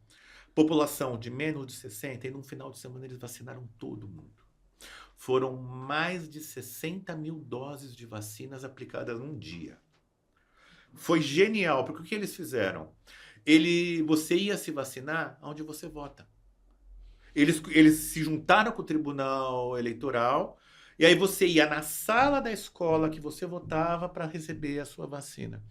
população de menos de 60 e no final de semana eles vacinaram todo mundo. Foram mais de 60 mil doses de vacinas aplicadas num dia. Foi genial, porque o que eles fizeram? Você ia se vacinar onde você vota. Eles se juntaram com o Tribunal Eleitoral e aí você ia na sala da escola que você votava para receber a sua vacina.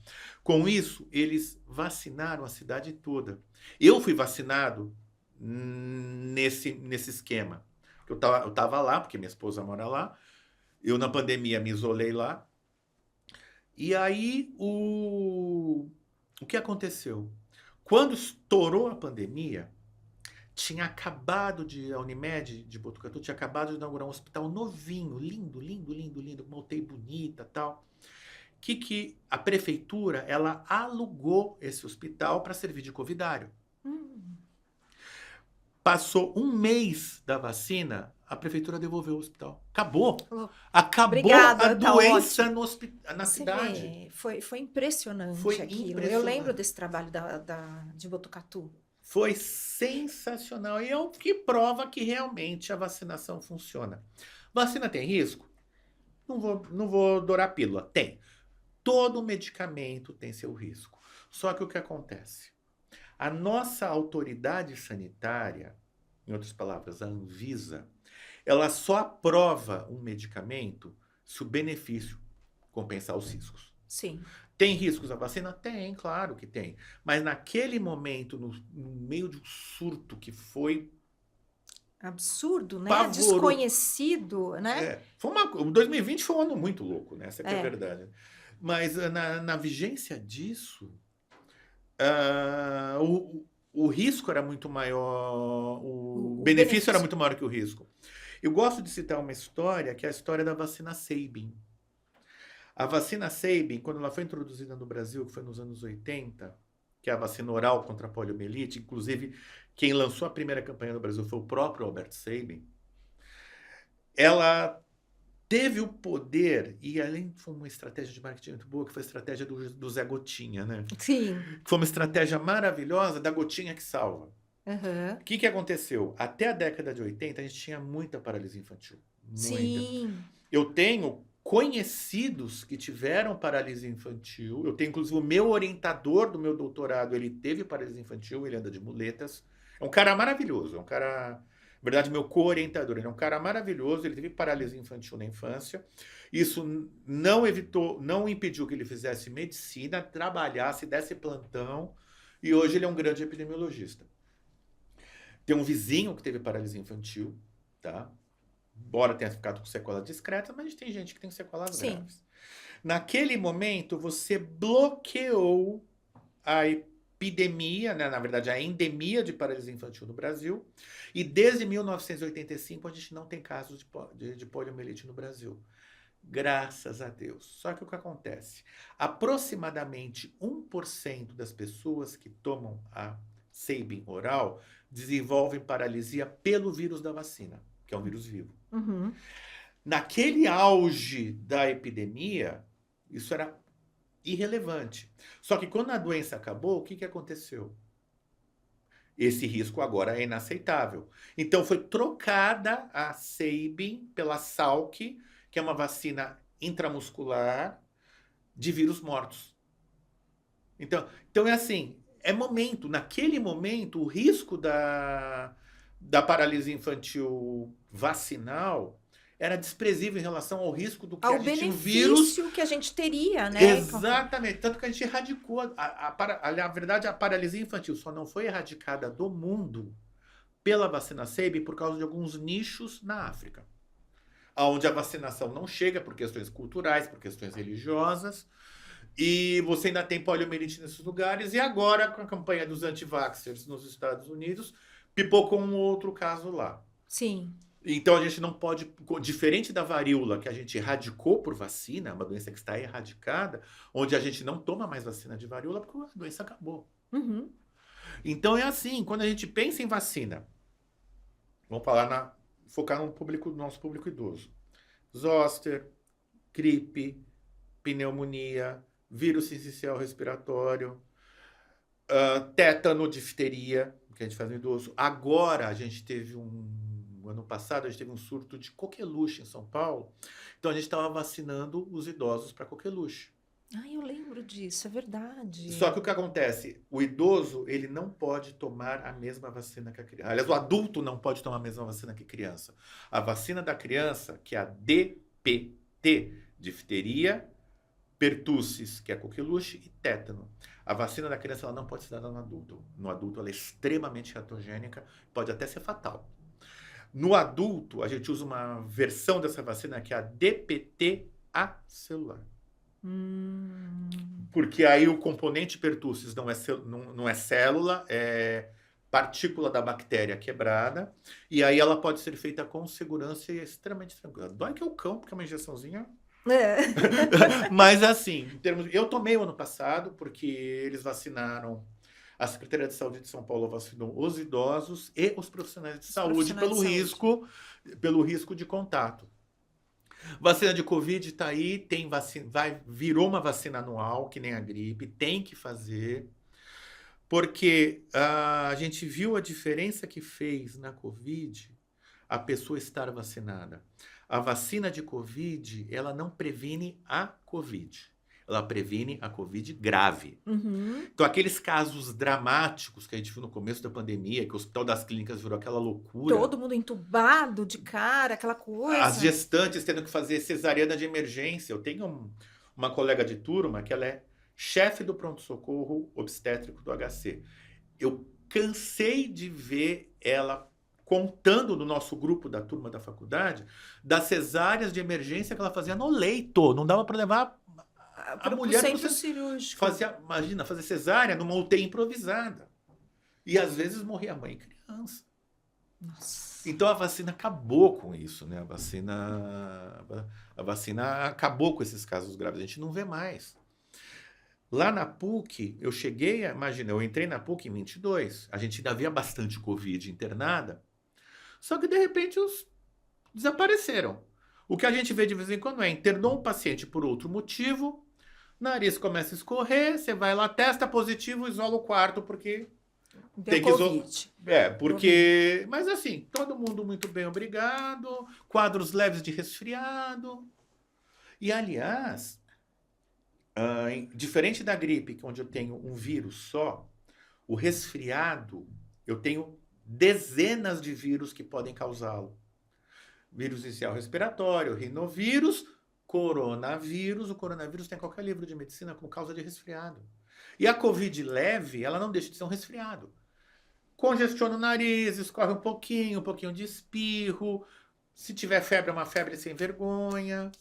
Com isso, eles vacinaram a cidade toda. Eu fui vacinado nesse esquema. Eu tava lá, porque minha esposa mora lá. Eu, na pandemia, me isolei lá. E aí, o que aconteceu? Quando estourou a pandemia, a Unimed de Botucatu tinha acabado de inaugurar um hospital novinho, lindo, lindo, lindo, lindo, com uma UTI bonita e tal. Que a prefeitura, ela alugou esse hospital para servir de covidário. Passou um mês da vacina, a prefeitura devolveu o hospital. Acabou. Acabou Obrigada, a doença na cidade. Vê, foi impressionante Foi aquilo. Eu impressionante. lembro desse trabalho de Botucatu. Foi sensacional. E é o que prova que realmente a vacinação funciona. Vacina tem risco? Não vou dourar pílula. Tem. Todo medicamento tem seu risco. Só que o que acontece? A nossa autoridade sanitária, em outras palavras, a Anvisa, ela só aprova um medicamento se o benefício compensar os riscos. Sim. Tem riscos a vacina? Tem, claro que tem. Mas naquele momento, no meio de um surto que foi absurdo, né? Pavoroso. Desconhecido, né? 2020 foi um ano muito louco, né? Essa que é a verdade. Mas na vigência disso, o risco era muito maior, o benefício era muito maior que o risco. Eu gosto de citar uma história, que é a história da vacina Sabin. A vacina Sabin, quando ela foi introduzida no Brasil, que foi nos anos 80, que é a vacina oral contra a poliomielite, inclusive quem lançou a primeira campanha no Brasil foi o próprio Albert Sabin, ela teve o poder, e além foi uma estratégia de marketing muito boa, que foi a estratégia do Zé Gotinha, né? Sim. Que foi uma estratégia maravilhosa da gotinha que salva. Uhum. O que aconteceu? Até a década de 80, a gente tinha muita paralisia infantil. Muita. Sim. Eu tenho conhecidos que tiveram paralisia infantil. Eu tenho, inclusive, o meu orientador do meu doutorado, ele teve paralisia infantil, ele anda de muletas. É um cara maravilhoso, é um cara... Na verdade, meu co-orientador, ele é um cara maravilhoso, ele teve paralisia infantil na infância. Isso não impediu que ele fizesse medicina, trabalhasse, desse plantão, e hoje ele é um grande epidemiologista. Tem um vizinho que teve paralisia infantil, tá? Embora tenha ficado com sequelas discretas, mas tem gente que tem sequelas graves. Naquele momento, você bloqueou a epidemia, né? Na verdade, a endemia de paralisia infantil no Brasil. E desde 1985, a gente não tem casos de poliomielite no Brasil. Graças a Deus. Só que o que acontece? Aproximadamente 1% das pessoas que tomam a Sabin oral desenvolvem paralisia pelo vírus da vacina, que é um vírus vivo. Uhum. Naquele auge da epidemia, isso era irrelevante. Só que quando a doença acabou, o que aconteceu? Esse risco agora é inaceitável. Então foi trocada a Sabin pela Salk, que é uma vacina intramuscular de vírus mortos. Então é assim, naquele momento, o risco da paralisia infantil vacinal era desprezível em relação ao risco do que Ao a gente benefício vírus que a gente teria, né? Exatamente, tanto que a gente erradicou a verdade, a paralisia infantil só não foi erradicada do mundo pela vacina Sabin por causa de alguns nichos na África, onde a vacinação não chega por questões culturais, por questões religiosas, e você ainda tem poliomielite nesses lugares, e agora com a campanha dos anti-vaxxers nos Estados Unidos, pipocou um outro caso lá. Sim. Então a gente não pode, diferente da varíola que a gente erradicou por vacina, uma doença que está erradicada, onde a gente não toma mais vacina de varíola porque a doença acabou. Uhum. Então é assim, quando a gente pensa em vacina, vamos focar no público, nosso público idoso. Zoster, gripe, pneumonia, vírus sincicial respiratório, tétano, difteria, que a gente faz no idoso. Agora a gente teve ano passado a gente teve um surto de coqueluche em São Paulo. Então a gente estava vacinando os idosos para coqueluche. Ah, eu lembro disso, é verdade. Só que o que acontece? O idoso, ele não pode tomar a mesma vacina que a criança. Aliás, o adulto não pode tomar a mesma vacina que a criança. A vacina da criança, que é a DPT, difteria, pertussis, que é coqueluche, e tétano. A vacina da criança ela não pode ser dada no adulto. No adulto ela é extremamente reatogênica, pode até ser fatal. No adulto, a gente usa uma versão dessa vacina que é a DPT acelular. Porque aí o componente pertussis não é célula, é partícula da bactéria quebrada, e aí ela pode ser feita com segurança e é extremamente tranquila. Dói que é o cão, porque é uma injeçãozinha. Mas assim, eu tomei o ano passado, porque eles vacinaram, a Secretaria de Saúde de São Paulo vacinou os idosos e os profissionais de saúde pelo risco de contato. Vacina de Covid está aí, virou uma vacina anual, que nem a gripe, tem que fazer, porque a gente viu a diferença que fez na Covid a pessoa estar vacinada. A vacina de Covid, ela não previne a Covid. Ela previne a Covid grave. Então, aqueles casos dramáticos que a gente viu no começo da pandemia, que o Hospital das Clínicas virou aquela loucura. Todo mundo entubado de cara, aquela coisa. As gestantes tendo que fazer cesariana de emergência. Eu tenho uma colega de turma que ela é chefe do pronto-socorro obstétrico do HC. Eu cansei de ver ela contando no nosso grupo da turma da faculdade das cesáreas de emergência que ela fazia no leito. Não dava para levar a mulher pro centro cirúrgico. Imagina, fazer cesárea numa UTI improvisada. E às vezes morria mãe e criança. Nossa. Então a vacina acabou com isso, né? A vacina acabou com esses casos graves. A gente não vê mais. Lá na PUC, eu entrei na PUC em 22. A gente ainda via bastante Covid internada. Só que de repente desapareceram. O que a gente vê de vez em quando internou um paciente por outro motivo, nariz começa a escorrer, você vai lá, testa positivo, isola o quarto, porque tem que isolar. Mas assim, todo mundo muito bem, obrigado. Quadros leves de resfriado. E aliás, diferente da gripe, onde eu tenho um vírus só, o resfriado, eu tenho dezenas de vírus que podem causá-lo. Vírus inicial respiratório, rinovírus, coronavírus. O coronavírus tem qualquer livro de medicina como causa de resfriado. E a Covid leve, ela não deixa de ser um resfriado. Congestiona o nariz, escorre um pouquinho de espirro. Se tiver febre, é uma febre sem vergonha.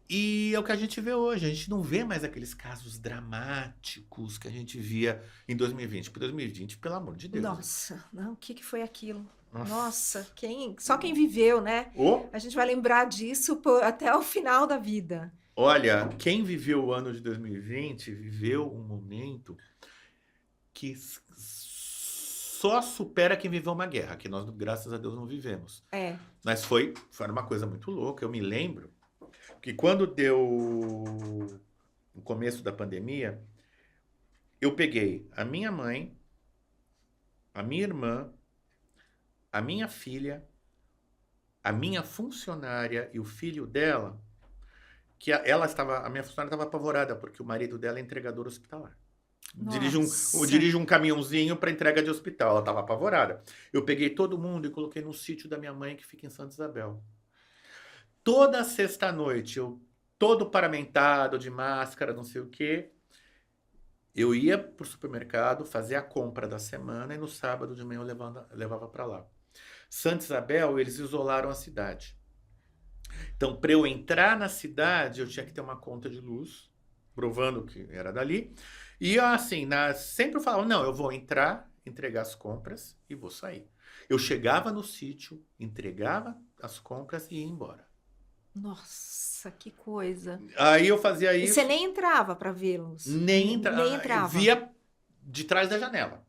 E é o que a gente vê hoje. A gente não vê mais aqueles casos dramáticos que a gente via em 2020. Por 2020, pelo amor de Deus. Nossa, não, o que foi aquilo? Nossa, só quem viveu, né? A gente vai lembrar disso até o final da vida. Olha, quem viveu o ano de 2020 viveu um momento que só supera quem viveu uma guerra, que nós, graças a Deus, não vivemos. Mas foi uma coisa muito louca. Eu me lembro que quando deu o começo da pandemia, eu peguei a minha mãe, a minha irmã, a minha filha, a minha funcionária e o filho dela, que a minha funcionária estava apavorada, porque o marido dela é entregador hospitalar. Dirige um caminhãozinho para entrega de hospital. Ela estava apavorada. Eu peguei todo mundo e coloquei no sítio da minha mãe, que fica em Santa Isabel. Toda sexta-noite, eu todo paramentado, de máscara, não sei o quê, eu ia pro supermercado, fazia a compra da semana e no sábado de manhã eu levava para lá. Santa Isabel, eles isolaram a cidade. Então, para eu entrar na cidade, eu tinha que ter uma conta de luz, provando que era dali. E assim, sempre eu falava, não, eu vou entrar, entregar as compras e vou sair. Eu chegava no sítio, entregava as compras e ia embora. Nossa, que coisa. Aí eu fazia isso. E você nem entrava para vê-los? Nem entrava. de trás da janela.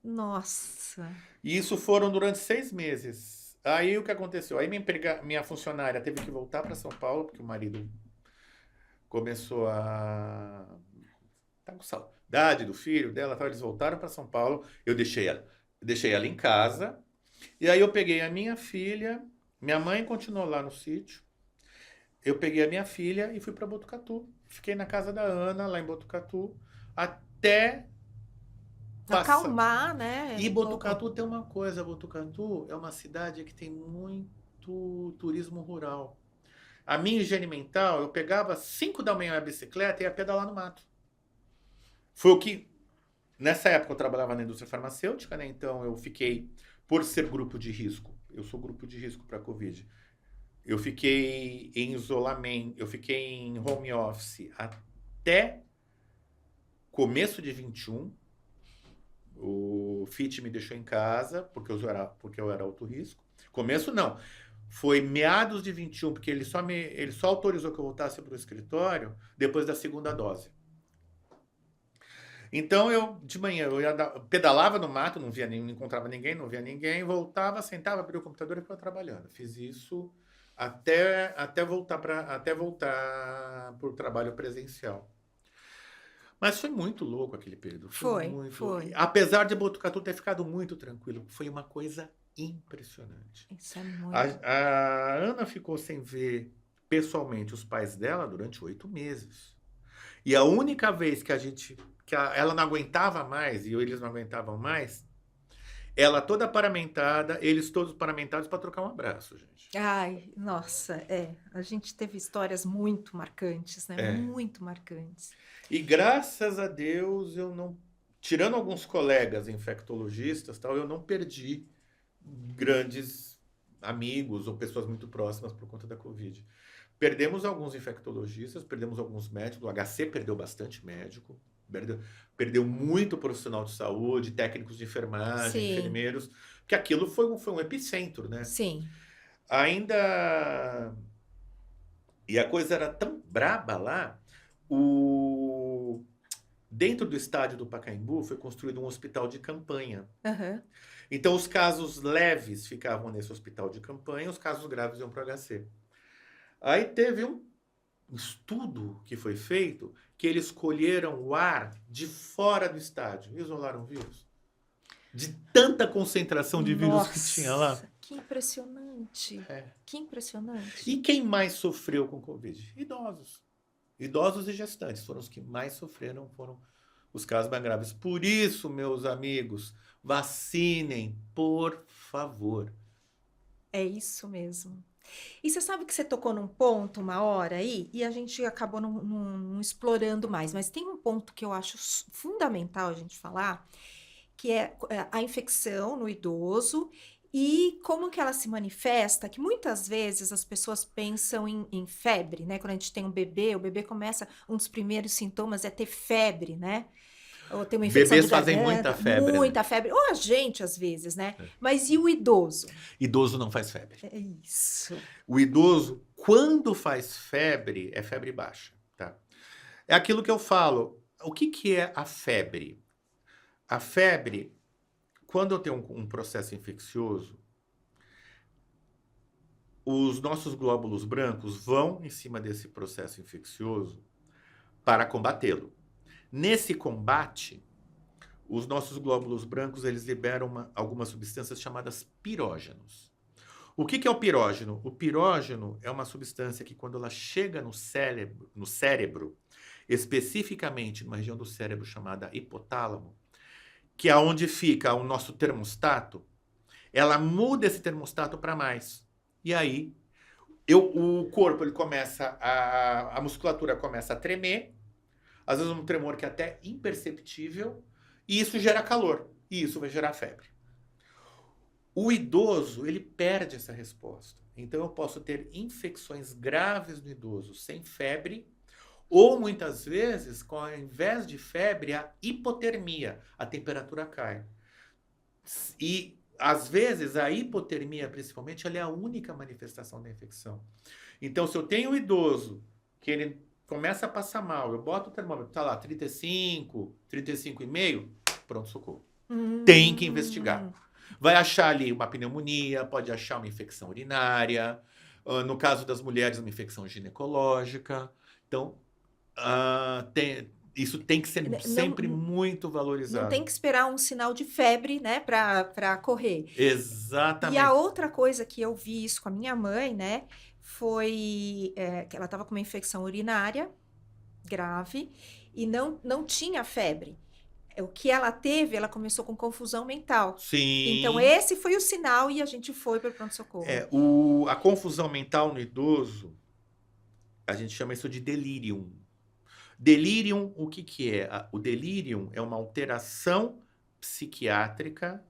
Nossa. E isso foram durante 6 meses. Aí o que aconteceu? Aí minha funcionária teve que voltar para São Paulo, porque o marido começou a tá com saudade do filho dela, tal. Eles voltaram para São Paulo. Eu deixei ela em casa. E aí eu peguei a minha filha, minha mãe continuou lá no sítio. Eu peguei a minha filha e fui para Botucatu. Fiquei na casa da Ana, lá em Botucatu, até passar. Acalmar, né? E Um pouco. Botucatu tem uma coisa, Botucatu é uma cidade que tem muito turismo rural. A minha higiene mental, eu pegava 5 da manhã a bicicleta e ia pedalar no mato. Foi o que, nessa época eu trabalhava na indústria farmacêutica, né? Então eu fiquei, por ser grupo de risco, eu sou grupo de risco para a Covid. Eu fiquei em isolamento, eu fiquei em home office até começo de 21. O FIT me deixou em casa, porque eu era alto risco. Começo não. Foi meados de 21, porque ele só autorizou que eu voltasse para o escritório depois da segunda dose. Então eu, de manhã, pedalava no mato, não encontrava ninguém, não via ninguém, voltava, sentava, abria o computador e ficava trabalhando. Fiz isso até voltar para o trabalho presencial. Mas foi muito louco aquele período. Foi. Apesar de Botucatu ter ficado muito tranquilo, foi uma coisa impressionante. Isso é muito. A Ana ficou sem ver pessoalmente os pais dela durante 8 meses. E a única vez que ela não aguentava mais e eles não aguentavam mais, ela toda paramentada, eles todos paramentados para trocar um abraço, gente. Ai, nossa, a gente teve histórias muito marcantes, né? Muito marcantes. E graças a Deus eu não, tirando alguns colegas infectologistas, tal, eu não perdi grandes amigos ou pessoas muito próximas por conta da Covid. Perdemos alguns infectologistas, perdemos alguns médicos, o HC perdeu bastante médico, perdeu muito profissional de saúde, técnicos de enfermagem, enfermeiros, porque aquilo foi um epicentro, né? Sim. Ainda... E a coisa era tão braba lá, dentro do estádio do Pacaembu foi construído um hospital de campanha. Uhum. Então os casos leves ficavam nesse hospital de campanha, os casos graves iam para o HC. Aí teve um estudo que foi feito que eles colheram o ar de fora do estádio, isolaram o vírus. De tanta concentração de vírus que tinha lá. Que impressionante. Que impressionante. E quem mais sofreu com Covid? Idosos. Idosos e gestantes foram os que mais sofreram, foram os casos mais graves. Por isso, meus amigos, vacinem, por favor. É isso mesmo. E você sabe que você tocou num ponto uma hora aí, e a gente acabou não explorando mais, mas tem um ponto que eu acho fundamental a gente falar, que é a infecção no idoso e como que ela se manifesta, que muitas vezes as pessoas pensam em febre, né? Quando a gente tem um bebê, o bebê começa, um dos primeiros sintomas é ter febre, né? Ou ter uma infecção Bebês de fazem garganta, muita febre. muita febre. Ou a gente, às vezes, né? Mas e o idoso? Idoso não faz febre. É isso. O idoso, quando faz febre, é febre baixa, tá? É aquilo que eu falo. O que é a febre? A febre, quando eu tenho um processo infeccioso, os nossos glóbulos brancos vão em cima desse processo infeccioso para combatê-lo. Nesse combate, os nossos glóbulos brancos eles liberam algumas substâncias chamadas pirógenos. O que é o pirógeno? O pirógeno é uma substância que, quando ela chega no cérebro, especificamente numa região do cérebro chamada hipotálamo, que é onde fica o nosso termostato, ela muda esse termostato para mais. E aí, o corpo ele começa a musculatura começa a tremer, às vezes um tremor que é até imperceptível, e isso gera calor, e isso vai gerar febre. O idoso, ele perde essa resposta. Então eu posso ter infecções graves no idoso sem febre, ou muitas vezes, ao invés de febre, a hipotermia, a temperatura cai. E às vezes a hipotermia, principalmente, ela é a única manifestação da infecção. Então, se eu tenho um idoso que ele começa a passar mal, eu boto o termômetro, tá lá, 35, 35,5, pronto-socorro. Tem que investigar. Vai achar ali uma pneumonia, pode achar uma infecção urinária, no caso das mulheres, uma infecção ginecológica. Então, isso tem que ser sempre muito Não valorizado. tem que esperar um sinal de febre, né, para correr. Exatamente. E a outra coisa que eu vi isso com a minha mãe, né, foi que ela estava com uma infecção urinária grave e não tinha febre. O que ela teve, ela começou com confusão mental. Sim. Então, esse foi o sinal e a gente foi para o pronto-socorro. A confusão mental no idoso, a gente chama isso de delirium. Delirium, o que é? O delirium é uma alteração psiquiátrica,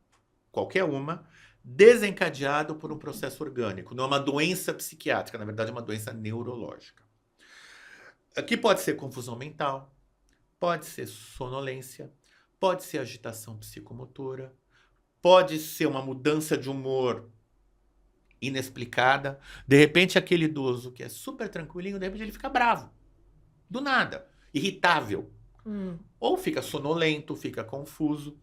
qualquer uma, desencadeada por um processo orgânico. Não é uma doença psiquiátrica, na verdade é uma doença neurológica. Aqui pode ser confusão mental, pode ser sonolência, pode ser agitação psicomotora, pode ser uma mudança de humor inexplicada. De repente, aquele idoso que é super tranquilinho, de repente ele fica bravo. Do nada. Irritável. Ou fica sonolento, fica confuso.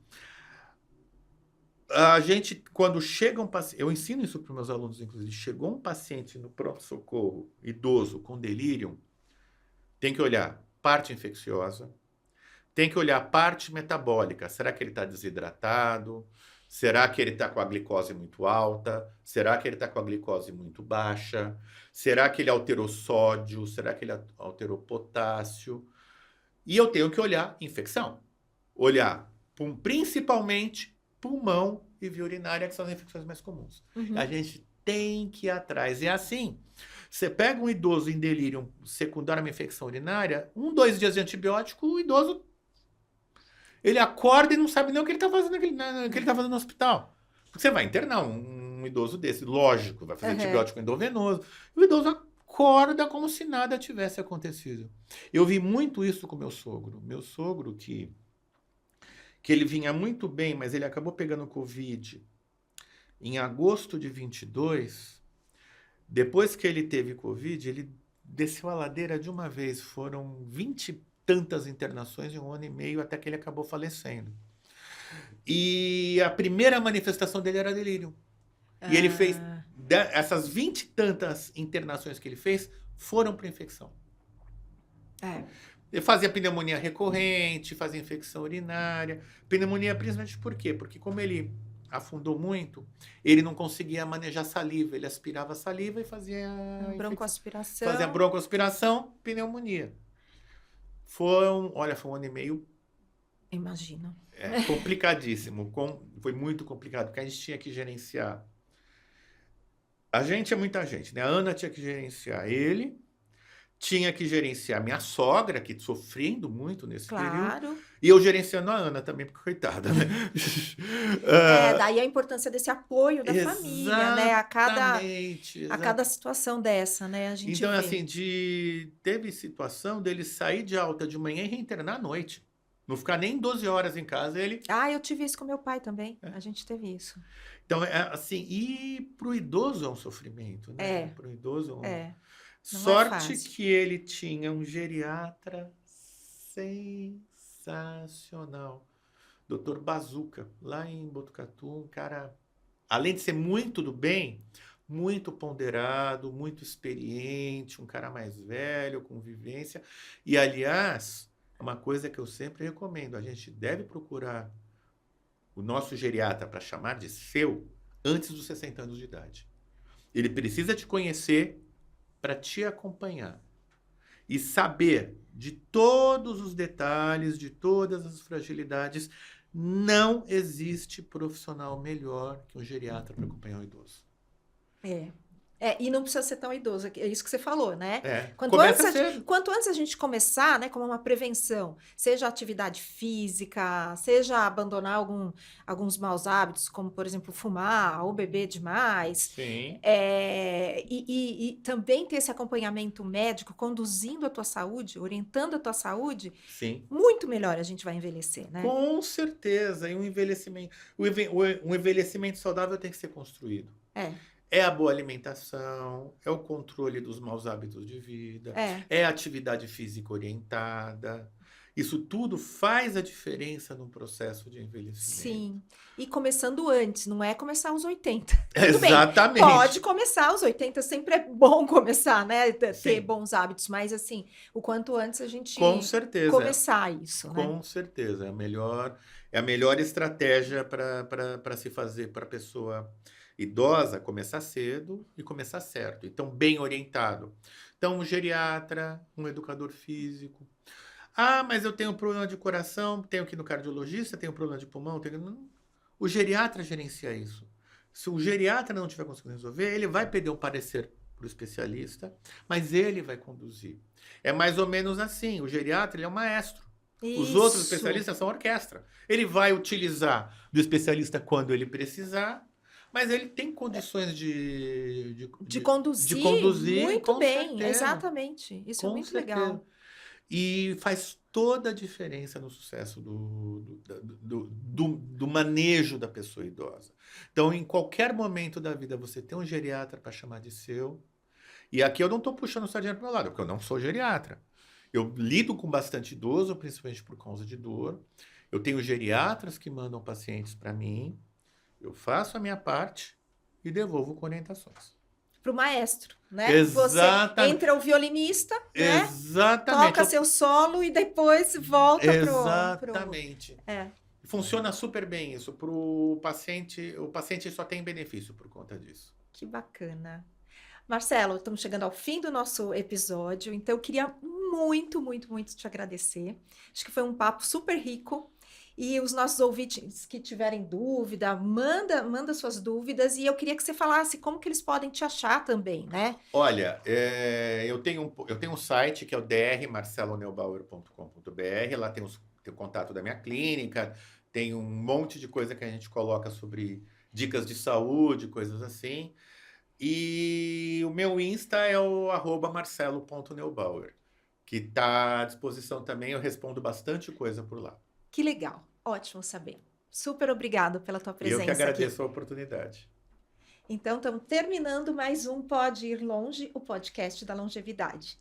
A gente, quando chega um paciente... Eu ensino isso para os meus alunos, inclusive. Chegou um paciente no pronto-socorro, idoso, com delírio, tem que olhar parte infecciosa, tem que olhar parte metabólica. Será que ele está desidratado? Será que ele está com a glicose muito alta? Será que ele está com a glicose muito baixa? Será que ele alterou sódio? Será que ele alterou potássio? E eu tenho que olhar infecção. Olhar principalmente pulmão e via urinária, que são as infecções mais comuns. A gente tem que ir atrás. É assim, você pega um idoso em delírio secundário a uma infecção urinária, 2 dias de antibiótico, o idoso ele acorda e não sabe nem o que ele está fazendo, que ele tá fazendo no hospital. Porque você vai internar um idoso desse, lógico, vai fazer antibiótico endovenoso. E o idoso acorda como se nada tivesse acontecido. Eu vi muito isso com meu sogro. Meu sogro que ele vinha muito bem, mas ele acabou pegando Covid em agosto de 22. Depois que ele teve Covid, ele desceu a ladeira de uma vez. Foram 20 e tantas internações em 1 ano e meio até que ele acabou falecendo. E a primeira manifestação dele era delírio. E ele fez... Essas 20 e tantas internações que ele fez foram para infecção. Ele fazia pneumonia recorrente, fazia infecção urinária. Pneumonia principalmente por quê? Porque como ele afundou muito, ele não conseguia manejar saliva. Ele aspirava saliva e fazia... broncoaspiração. Fazia broncoaspiração, pneumonia. Foi um ano e meio... Imagino. Complicadíssimo. Foi muito complicado, porque a gente tinha que gerenciar. A gente é muita gente, né? A Ana tinha que gerenciar ele, tinha que gerenciar minha sogra, que sofrendo muito nesse período. E eu gerenciando a Ana também, porque coitada, né? Daí a importância desse apoio da família, né? A cada situação dessa, né? A gente então, vê. assim, teve situação dele sair de alta de manhã e reinternar à noite. Não ficar nem 12 horas em casa, ele... eu tive isso com meu pai também. A gente teve isso. Então, assim, e pro idoso é um sofrimento, né? Pro idoso Sorte que ele tinha um geriatra sensacional. Dr. Bazuca, lá em Botucatu, um cara, além de ser muito do bem, muito ponderado, muito experiente, um cara mais velho, com vivência. E, aliás, uma coisa que eu sempre recomendo, a gente deve procurar o nosso geriatra para chamar de seu antes dos 60 anos de idade. Ele precisa te conhecer para te acompanhar e saber de todos os detalhes, de todas as fragilidades. Não existe profissional melhor que um geriatra para acompanhar o idoso. E não precisa ser tão idoso, é isso que você falou, né? Quanto antes a gente começar, né, como uma prevenção, seja atividade física, seja abandonar alguns maus hábitos, como, por exemplo, fumar ou beber demais. Sim. E também ter esse acompanhamento médico, conduzindo a tua saúde, orientando a tua saúde. Sim. Muito melhor a gente vai envelhecer, né? Com certeza. E um envelhecimento saudável tem que ser construído. É a boa alimentação, é o controle dos maus hábitos de vida, É, é a atividade física orientada. Isso tudo faz a diferença no processo de envelhecimento. sim. E começando antes, não é começar aos 80. Tudo bem, pode Exatamente. começar aos 80, sempre é bom começar, né? Ter Sim, bons hábitos, mas assim, o quanto antes a com gente certeza. começar isso, né? Com certeza. É a melhor estratégia para se fazer para a pessoa idosa começar cedo e começar certo. Então, bem orientado. Então, um geriatra, um educador físico. Ah, mas eu tenho um problema de coração, tenho que ir no cardiologista, tenho um problema de pulmão. Não. O geriatra gerencia isso. Se o geriatra não tiver conseguindo resolver, ele vai pedir um parecer para o especialista, mas ele vai conduzir. É mais ou menos assim. O geriatra ele é um maestro. Os outros Isso. especialistas são orquestra. Ele vai utilizar do especialista quando ele precisar, mas ele tem condições de, de, De de conduzir conduzir, muito com bem, certeza. exatamente. Isso é Com muito certeza. legal. E faz toda a diferença no sucesso do manejo da pessoa idosa. Então, em qualquer momento da vida, você tem um geriatra para chamar de seu. E aqui eu não estou puxando sardinha para o meu lado, porque eu não sou geriatra. Eu lido com bastante idoso, principalmente por causa de dor. Eu tenho geriatras que mandam pacientes para mim. Eu faço a minha parte e devolvo com orientações. Para o maestro, né? Você Exatamente. entra o violinista, né? Exatamente. Toca seu solo e depois volta pro... Exatamente. É, Funciona super bem isso. Para o paciente só tem benefício por conta disso. que bacana. Marcelo, estamos chegando ao fim do nosso episódio, então eu queria muito, muito, muito te agradecer. Acho que foi um papo super rico. E os nossos ouvintes que tiverem dúvida, manda suas dúvidas. E eu queria que você falasse como que eles podem te achar também, né? Olha, eu tenho um site que é o drmarceloneubauer.com.br. Lá tem o contato da minha clínica, tem um monte de coisa que a gente coloca sobre dicas de saúde, coisas assim. E o meu Insta é o @marcelo.neubauer, que está à disposição também. Eu respondo bastante coisa por lá. Que legal, ótimo saber. Super obrigado pela tua E eu que presença aqui. agradeço a oportunidade. Então, estamos terminando mais um Pode Ir Longe, o podcast da longevidade.